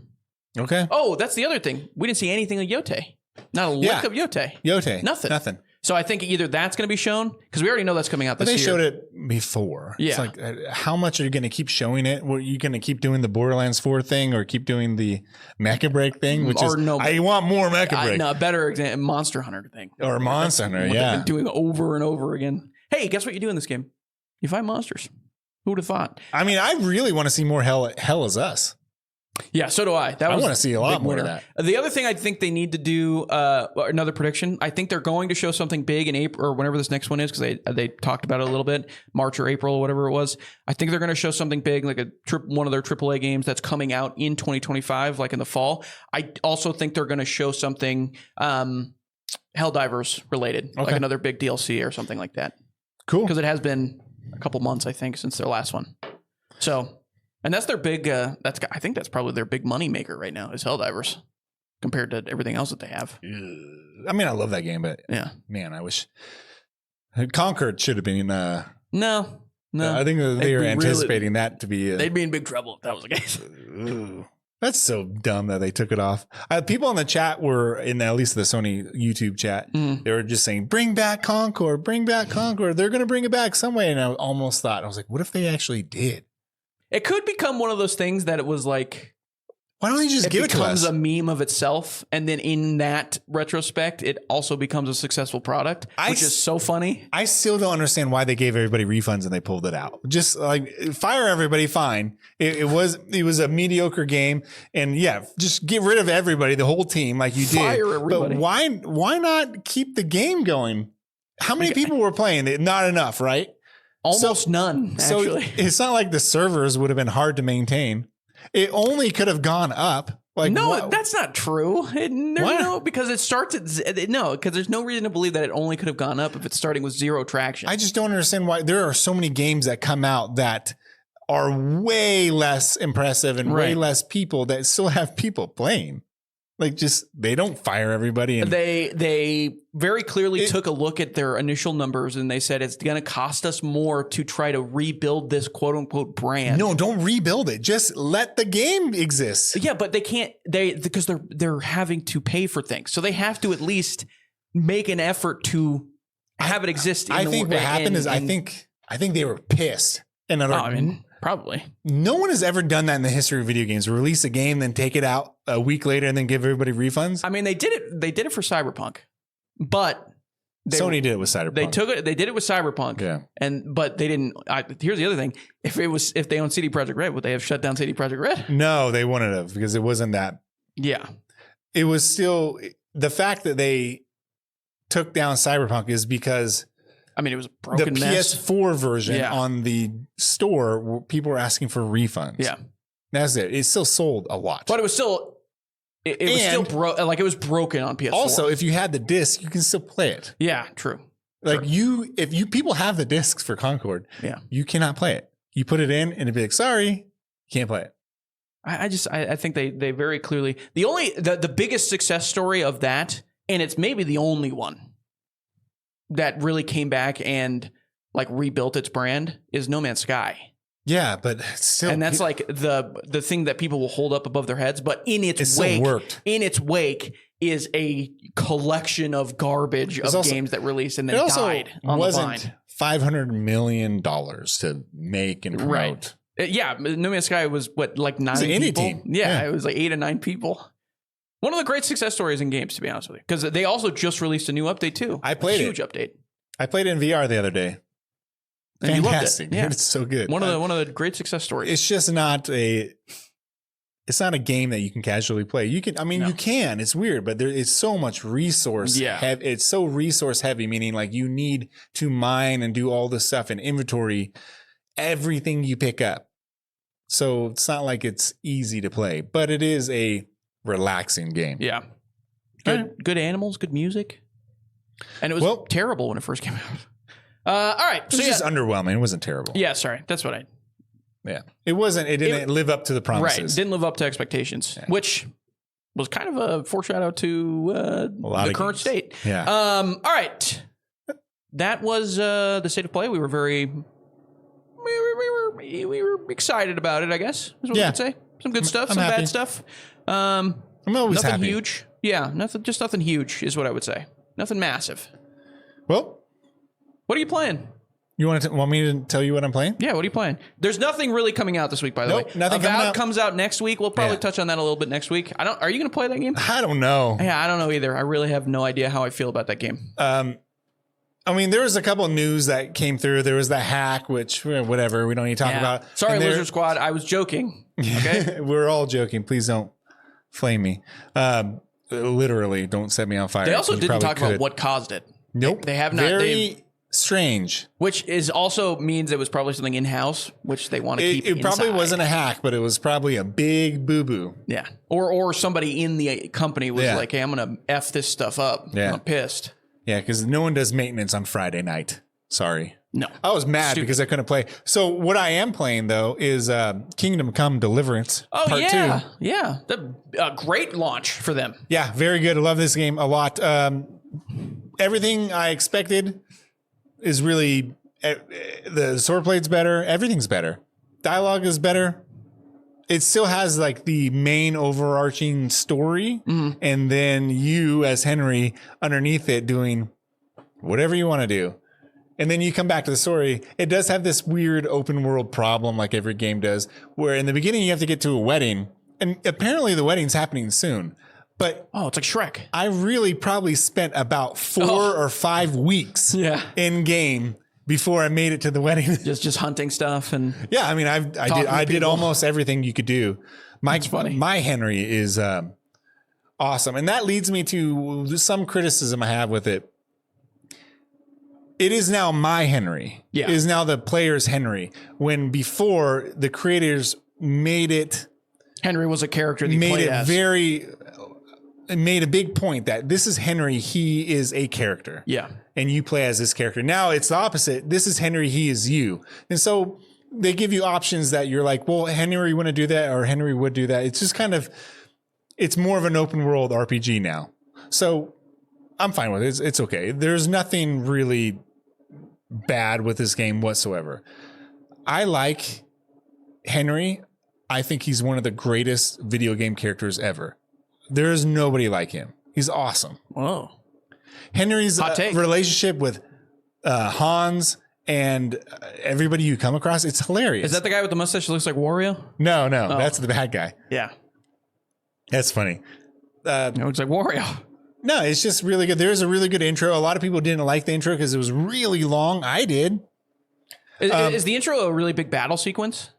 Okay. Oh, that's the other thing. We didn't see anything of Yote. Not a lick of Yote. Yote. Nothing. So I think either that's going to be shown, because we already know that's coming out this year. But they showed it before. Yeah. It's like, how much are you going to keep showing it? Were you going to keep doing the Borderlands 4 thing or keep doing the Mecha Break thing? I want more Mecha Break. No, better example, Monster Hunter thing. Or Monster Hunter, What they've been doing over and over again. Hey, guess what you do in this game? You fight monsters. Who would have thought? I mean, I really want to see more Hell Is Us. Yeah, so do I. I want to see a lot more of that. The other thing I think they need to do, another prediction, I think they're going to show something big in April or whenever this next one is, because they talked about it a little bit, March or April or whatever it was. I think they're going to show something big, like one of their AAA games that's coming out in 2025, like in the fall. I also think they're going to show something Helldivers related, like another big DLC or something like that. Cool. Because it has been a couple months, I think, since their last one. So... And that's their big, I think that's probably their big money maker right now is Helldivers compared to everything else that they have. I mean, I love that game, but yeah, man, I wish Concord should have been, no. I think they were anticipating that to be, they'd be in big trouble if that was the case. That's so dumb that they took it off. People in the chat were, in at least the Sony YouTube chat, they were just saying, bring back Concord. They're going to bring it back some way. And I almost thought, I was like, what if they actually did? It could become one of those things that it was like Why don't you just give it to us? It becomes a meme of itself, and then in that retrospect, it also becomes a successful product, which is so funny. I still don't understand why they gave everybody refunds and they pulled it out. Just like fire everybody, fine. It was a mediocre game, and yeah, just get rid of everybody, the whole team, like you did. Fire everybody. But why not keep the game going? How many people were playing it? Not enough, right? Almost none. Actually, so it's not like the servers would have been hard to maintain. It only could have gone up. Like no, that's not true. Because it starts at because there's no reason to believe that it only could have gone up if it's starting with zero traction. I just don't understand why there are so many games that come out that are way less impressive and way less people that still have people playing. Like they don't fire everybody. And they very clearly took a look at their initial numbers and they said it's going to cost us more to try to rebuild this quote unquote brand. No, don't rebuild it. Just let the game exist. Yeah, but they can't. Because they're having to pay for things, so they have to at least make an effort to have it exist. I think what happened is I think they were pissed. Probably. No one has ever done that in the history of video games. Release a game, then take it out a week later, and then give everybody refunds. I mean, they did it. They did it for Cyberpunk, but Sony did it with Cyberpunk. They did it with Cyberpunk. Yeah. But they didn't. Here's the other thing: if they owned CD Projekt Red, would they have shut down CD Projekt Red? No, they wouldn't have because it wasn't that. Yeah. It was still the fact that they took down Cyberpunk is because. I mean, it was a broken mess. PS4 version on the store, people were asking for refunds. Yeah. That's it. It still sold a lot. But it was still, it was still it was broken on PS4. Also, if you had the disc, you can still play it. Yeah, true. Like if people have the discs for Concord, you cannot play it. You put it in and it'd be like, sorry, you can't play it. I think they very clearly, the biggest success story of that, and it's maybe the only one that really came back and like rebuilt its brand is No Man's Sky. Yeah, but still, and that's like the thing that people will hold up above their heads. But in its wake is a collection of garbage of games that released and then died on the vine. $500 million to make and promote. Right. Yeah, No Man's Sky was like 9 people. Indie team. Yeah, it was like 8 or 9 people. One of the great success stories in games, to be honest with you, because they also just released a new update too. I played huge update. I played it in VR the other day. And fantastic! You loved it. Yeah. It's so good. One of the great success stories. It's just not a. It's not a game that you can casually play. You can. I mean, you can. It's weird, but there is so much resource. Yeah. It's so resource heavy, meaning like you need to mine and do all this stuff and inventory everything you pick up. So it's not like it's easy to play, but it is a relaxing game. Yeah. Good animals, good music. And it was terrible when it first came out. All right. It was just underwhelming. It wasn't terrible. Yeah, sorry. That's what Yeah. It wasn't. It didn't live up to the promises. Right. Didn't live up to expectations, which was kind of a foreshadow to the current state. Yeah. All right. That was the state of play. We were we were excited about it, I guess. Is what we could say. Some good stuff, some happy. bad stuff. I'm always nothing happy. Huge. Yeah, nothing huge is what I would say. Nothing massive. Well, what are you playing? You want me to tell you what I'm playing? Yeah, what are you playing? There's nothing really coming out this week, by the way. Nothing Avowed comes out next week. We'll probably touch on that a little bit next week. Are you going to play that game? I don't know. Yeah, I don't know either. I really have no idea how I feel about that game. I mean, there was a couple of news that came through. There was the hack, which whatever, we don't need to talk about. Sorry, Lizard Squad. I was joking. Okay, we're all joking. Please don't flame me. Literally, don't set me on fire. They also didn't talk about what caused it. Nope. They have not. Very strange. Which is also means it was probably something in-house, which they want to keep It probably wasn't a hack, but it was probably a big boo-boo. Yeah. Or somebody in the company was like, hey, I'm going to F this stuff up. Yeah. I'm pissed. Yeah, because no one does maintenance on Friday night. Sorry. No. I was mad because I couldn't play. So what I am playing, though, is Kingdom Come Deliverance Part 2. Yeah. A great launch for them. Yeah, very good. I love this game a lot. Everything I expected is really... the swordblade's better. Everything's better. Dialogue is better. It still has like the main overarching story, and then you as Henry underneath it doing whatever you want to do. And then you come back to the story. It does have this weird open world problem like every game does, where in the beginning you have to get to a wedding And apparently the wedding's happening soon. But it's like Shrek. I really probably spent about 4 or 5 weeks in game before I made it to the wedding. just hunting stuff and yeah, I mean I did almost everything you could do. That's funny. My Henry is awesome. And that leads me to some criticism I have with it. It is now my Henry. Yeah. It is now the player's Henry. When before the creators made it Henry was a character that you played as. It made a big point that this is Henry, he is a character. Yeah. And you play as this character. Now it's the opposite. This is Henry, he is you. And so they give you options that you're like, well, Henry wouldn't do that or Henry would do that. It's just kind of, it's more of an open world RPG now. So I'm fine with it. It's okay. There's nothing really bad with this game whatsoever. I like Henry. I think he's one of the greatest video game characters ever. There is nobody like him. He's awesome. Whoa. Henry's relationship with Hans and everybody you come across, it's hilarious. Is that the guy with the mustache that looks like Wario? No, that's the bad guy. Yeah. That's funny. It looks like Wario. No, it's just really good. There's a really good intro. A lot of people didn't like the intro because it was really long. I did. Is the intro a really big battle sequence?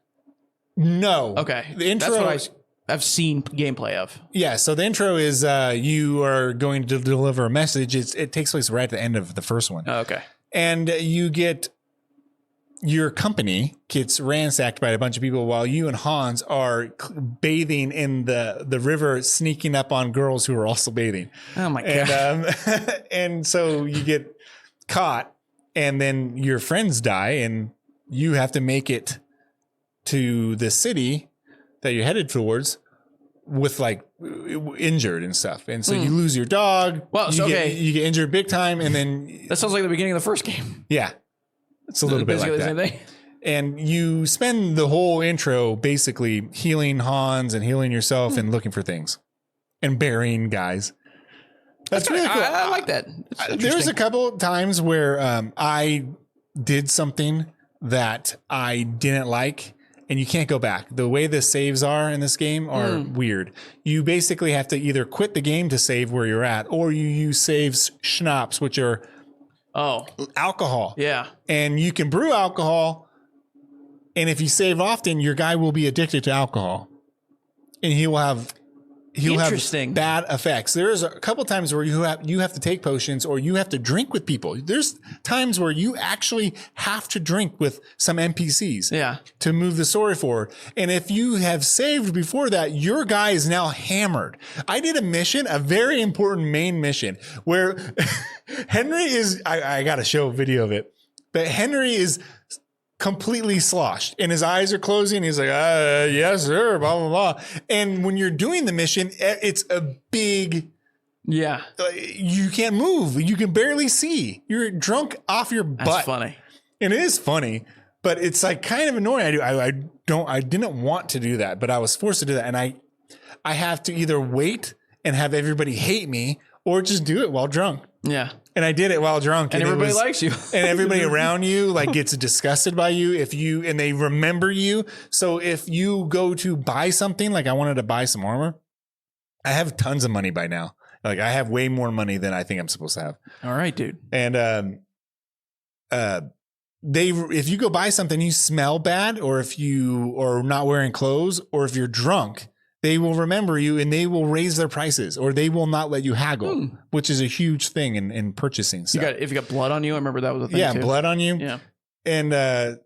No. Okay. The intro. That's what I've seen gameplay of. Yeah. So the intro is you are going to deliver a message. It takes place right at the end of the first one. Oh, okay. And you get your company gets ransacked by a bunch of people while you and Hans are bathing in the river, sneaking up on girls who are also bathing. Oh my God. And so you get caught and then your friends die and you have to make it to the city that you're headed towards with like injured and stuff. And so you lose your dog. Well, you get injured big time. And then that sounds like the beginning of the first game. Yeah. It's a little bit like the that. Same thing. And you spend the whole intro basically healing Hans and healing yourself and looking for things and burying guys. That's really cool. I like that. There's a couple times where I did something that I didn't like and you can't go back. The way the saves are in this game are weird. You basically have to either quit the game to save where you're at or you use saves schnapps, which are alcohol. Yeah. And you can brew alcohol. And if you save often, your guy will be addicted to alcohol. And he'll have bad effects. There's a couple times where you have to take potions or you have to drink with people. There's times where you actually have to drink with some NPCs to move the story forward. And if you have saved before that, your guy is now hammered. I did a very important main mission where Henry is, I got to show a video of it, but Henry is completely sloshed and his eyes are closing. He's like, yes, sir, blah, blah, blah. And when you're doing the mission, it's a big, you can't move. You can barely see. You're drunk off your butt. That's funny. And it is funny, but it's like kind of annoying. I didn't want to do that, but I was forced to do that. And I have to either wait and have everybody hate me or just do it while drunk. Yeah. And I did it while drunk. And everybody likes you. And everybody around you like gets disgusted by you and they remember you. So if you go to buy something, like I wanted to buy some armor, I have tons of money by now. Like I have way more money than I think I'm supposed to have. All right, dude. And if you go buy something, you smell bad, or if you are not wearing clothes, or if you're drunk, they will remember you and they will raise their prices or they will not let you haggle, which is a huge thing in purchasing stuff. If you got blood on you, I remember that was a thing too. Blood on you. Yeah. And I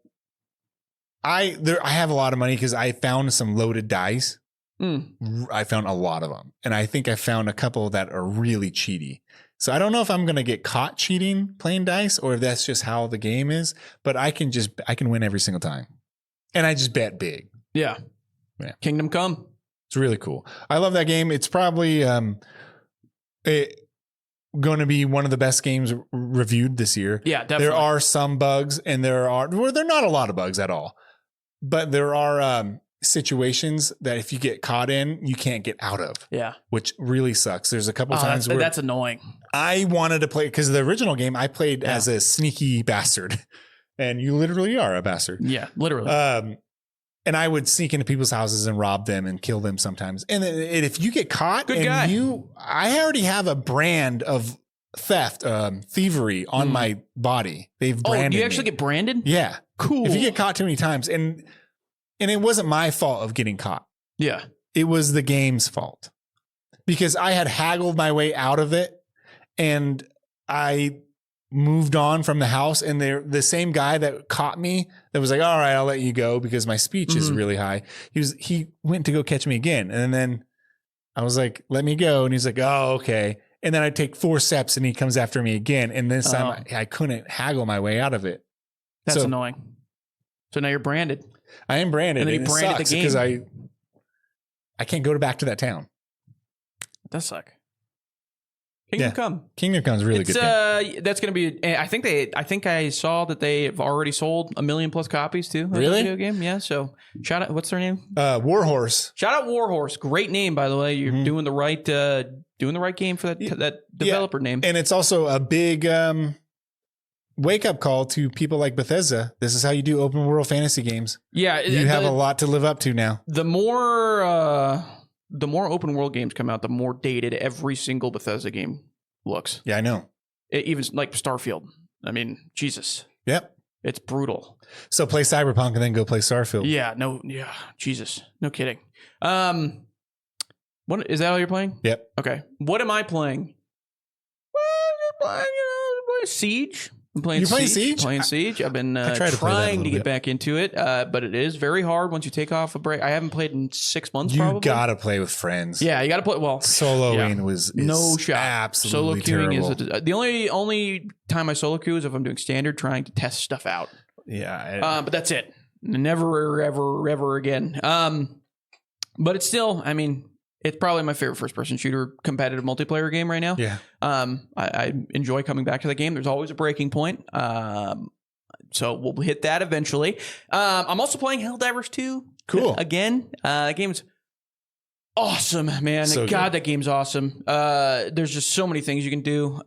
have a lot of money because I found some loaded dice. I found a lot of them. And I think I found a couple that are really cheaty. So I don't know if I'm going to get caught cheating playing dice or if that's just how the game is, but I can win every single time. And I just bet big. Yeah. Kingdom Come. It's really cool. I love that game. It's probably going to be one of the best games reviewed this year. Yeah, definitely. There are some bugs and there are not a lot of bugs at all, but there are situations that if you get caught in, you can't get out of. Yeah. Which really sucks. There's a couple times where that's annoying. I wanted to play because the original game I played as a sneaky bastard and you literally are a bastard. Yeah, literally. And I would sneak into people's houses and rob them and kill them sometimes. And if you get caught, Good guy. I already have a brand of theft, thievery on my body. They've branded. Oh, you actually get branded? Yeah. Cool. If you get caught too many times, and it wasn't my fault of getting caught. Yeah. It was the game's fault because I had haggled my way out of it, and I moved on from the house, and the same guy that caught me that was like, all right, I'll let you go because my speech is really high. He went to go catch me again. And then I was like, let me go. And he's like, oh, okay. And then I take 4 steps and he comes after me again. And this time I couldn't haggle my way out of it. That's annoying. So now you're branded. I am branded. And then you branded the game. Because I can't go back to that town. That does suck. Kingdom Come. Kingdom Come is really good. That's going to be. I think I saw that they have already sold 1 million plus copies too. Of Really? the video game. Yeah. So shout out. What's their name? Warhorse. Shout out Warhorse. Great name, by the way. You're doing the right game for that developer name. And it's also a big wake up call to people like Bethesda. This is how you do open world fantasy games. Yeah. You have a lot to live up to now. The more open world games come out, the more dated every single Bethesda game looks. Yeah, I know. Even like Starfield. I mean, Jesus. Yep. It's brutal. So play Cyberpunk and then go play Starfield. Yeah. Jesus. No kidding. What is that all you're playing? Yep. Okay. What am I playing? Well, I'm playing Siege. I'm playing You're playing Siege. Siege? Playing Siege. I've been trying to get back into it, but it is very hard once you take off a break. I haven't played in 6 months. You gotta play with friends. Yeah, you gotta play. Well, soloing is no shot. Absolutely Solo queuing terrible. is the only time I solo queue is if I'm doing standard, trying to test stuff out. Yeah, but that's it. Never, ever again. But it's still. I mean, it's probably my favorite first-person shooter competitive multiplayer game right now. Yeah. I enjoy coming back to the game. There's always a breaking point. So we'll hit that eventually. I'm also playing Helldivers 2. Cool. Again. That game's awesome, man. So God, that game's awesome. There's just so many things you can do.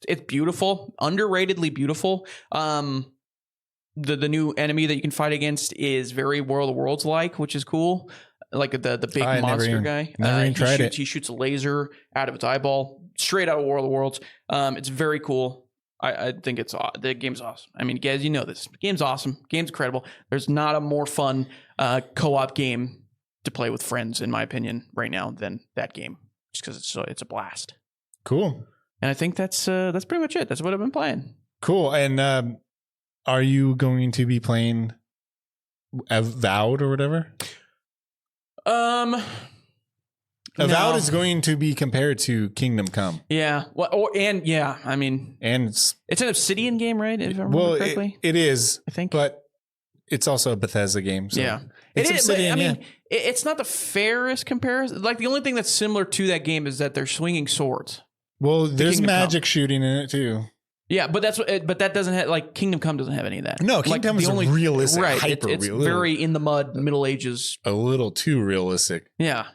It's beautiful. Underratedly beautiful. The new enemy that you can fight against is very World of Worlds like, which is cool. Like the big monster guy. Never even tried it. He shoots a laser out of its eyeball straight out of World of Worlds. It's very cool. I think the game's awesome. I mean, guys, you know this. The game's awesome. Game's incredible. There's not a more fun co-op game to play with friends, in my opinion, right now than that game. Just because it's a blast. Cool. And I think that's pretty much it. That's what I've been playing. Cool. And are you going to be playing Avowed or whatever? Avowed is going to be compared to Kingdom Come. Yeah. Well, I mean, and it's an Obsidian game, right? If I remember correctly. It is, I think, but it's also a Bethesda game. So yeah, it's Obsidian. But, I mean, it's not the fairest comparison. Like the only thing that's similar to that game is that they're swinging swords. Well, there's magic shooting in it too. Yeah, but that doesn't have, like, Kingdom Come doesn't have any of that. No, Kingdom Come is realistic, right? Hyper It's very in the mud, Middle Ages, a little too realistic. Yeah,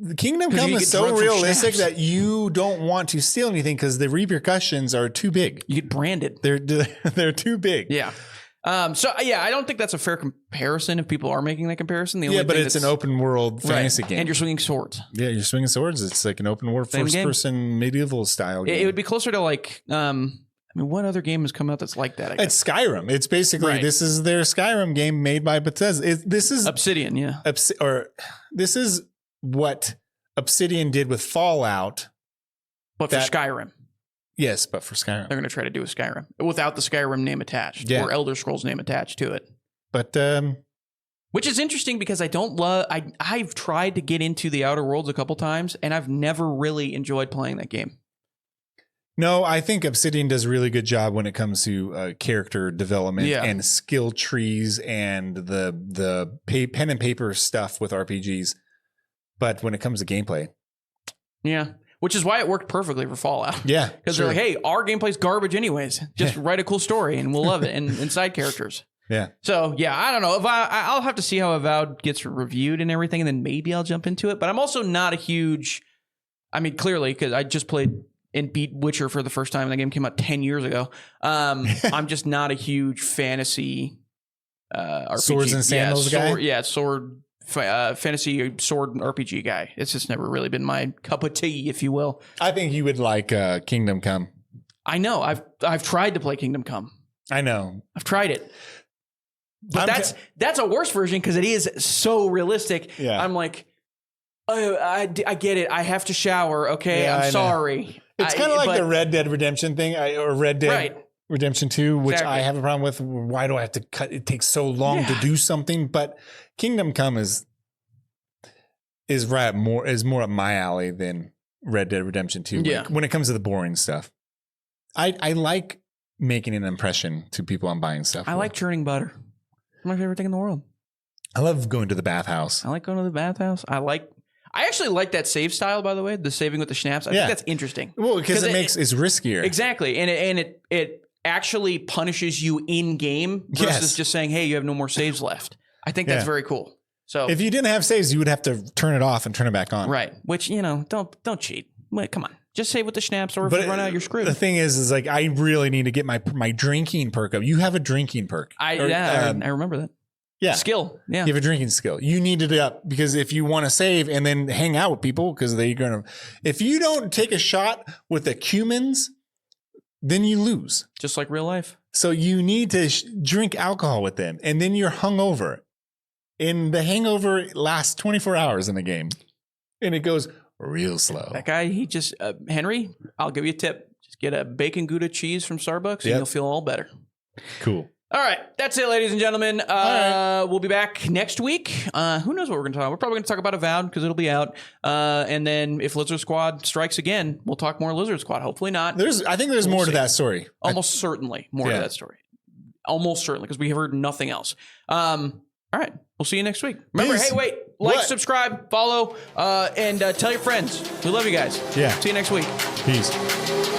the Kingdom Come is so realistic that you don't want to steal anything because the repercussions are too big. You get branded. They're too big. Yeah. So I don't think that's a fair comparison if people are making that comparison. But it's an open world fantasy game. And you're swinging swords. Yeah, you're swinging swords. It's like an open world first person medieval style game. It would be closer to like, I mean, what other game has come out that's like that? I guess? It's Skyrim. It's basically, this is their Skyrim game made by Bethesda. This is Obsidian, yeah. This is what Obsidian did with Fallout. But for Skyrim. Yes, but for Skyrim. They're going to try to do a Skyrim without the Skyrim name attached or Elder Scrolls name attached to it. But which is interesting because I don't love. I've tried to get into the Outer Worlds a couple times, and I've never really enjoyed playing that game. No, I think Obsidian does a really good job when it comes to character development and skill trees and the pen and paper stuff with RPGs. But when it comes to gameplay, which is why it worked perfectly for Fallout. Yeah, because they're like, hey, our gameplay's garbage anyways. Just write a cool story and we'll love it, and side characters. Yeah. So I don't know if I'll have to see how Avowed gets reviewed and everything, and then maybe I'll jump into it. But I'm also not a huge. I mean, clearly, because I just played and beat Witcher for the first time, and the game came out 10 years ago. I'm just not a huge fantasy RPG. Swords and sandals guy? Sword fantasy sword RPG guy. It's just never really been my cup of tea, if you will. I think you would like Kingdom Come. I know. I've tried to play Kingdom Come. I know. I've tried it. But that's a worse version because it is so realistic. Yeah. I'm like, oh, I get it. I have to shower. Okay, Yeah, I'm sorry. It's kind of like the Red Dead Redemption thing, or Red Dead Redemption 2, which I have a problem with. Why do I have to cut? It takes so long to do something. But Kingdom Come is more up my alley than Red Dead Redemption 2. Yeah. When it comes to the boring stuff, I like making an impression to people I'm buying stuff. I like churning butter. It's my favorite thing in the world. I love going to the bathhouse. I like going to the bathhouse. I actually like that save style, by the way, the saving with the schnapps. I think that's interesting. Well, because it's riskier. Exactly. And it actually punishes you in game versus just saying, hey, you have no more saves left. I think that's very cool. So if you didn't have saves, you would have to turn it off and turn it back on. Right. Which, don't cheat. Wait, come on. Just save with the schnapps, or if you run out, you're screwed. The thing is like, I really need to get my drinking perk up. You have a drinking perk. I remember that. Yeah. Skill. Yeah. You have a drinking skill. You need it up because if you want to save and then hang out with people, because they're going to, if you don't take a shot with the cumins, then you lose. Just like real life. So you need to drink alcohol with them, and then you're hungover. And the hangover lasts 24 hours in the game, and it goes real slow. That guy, he just, Henry, I'll give you a tip. Just get a bacon Gouda cheese from Starbucks and you'll feel all better. Cool. All right. That's it, ladies and gentlemen. We'll be back next week. Who knows what we're going to talk about? We're probably going to talk about Avowed because it'll be out. And then if Lizard Squad strikes again, we'll talk more Lizard Squad. Hopefully not. I think there's more to that story. Almost certainly more to that story. Almost certainly, because we have heard nothing else. All right. We'll see you next week. Remember, hey, wait. Like, subscribe, follow, and tell your friends. We love you guys. Yeah. See you next week. Peace.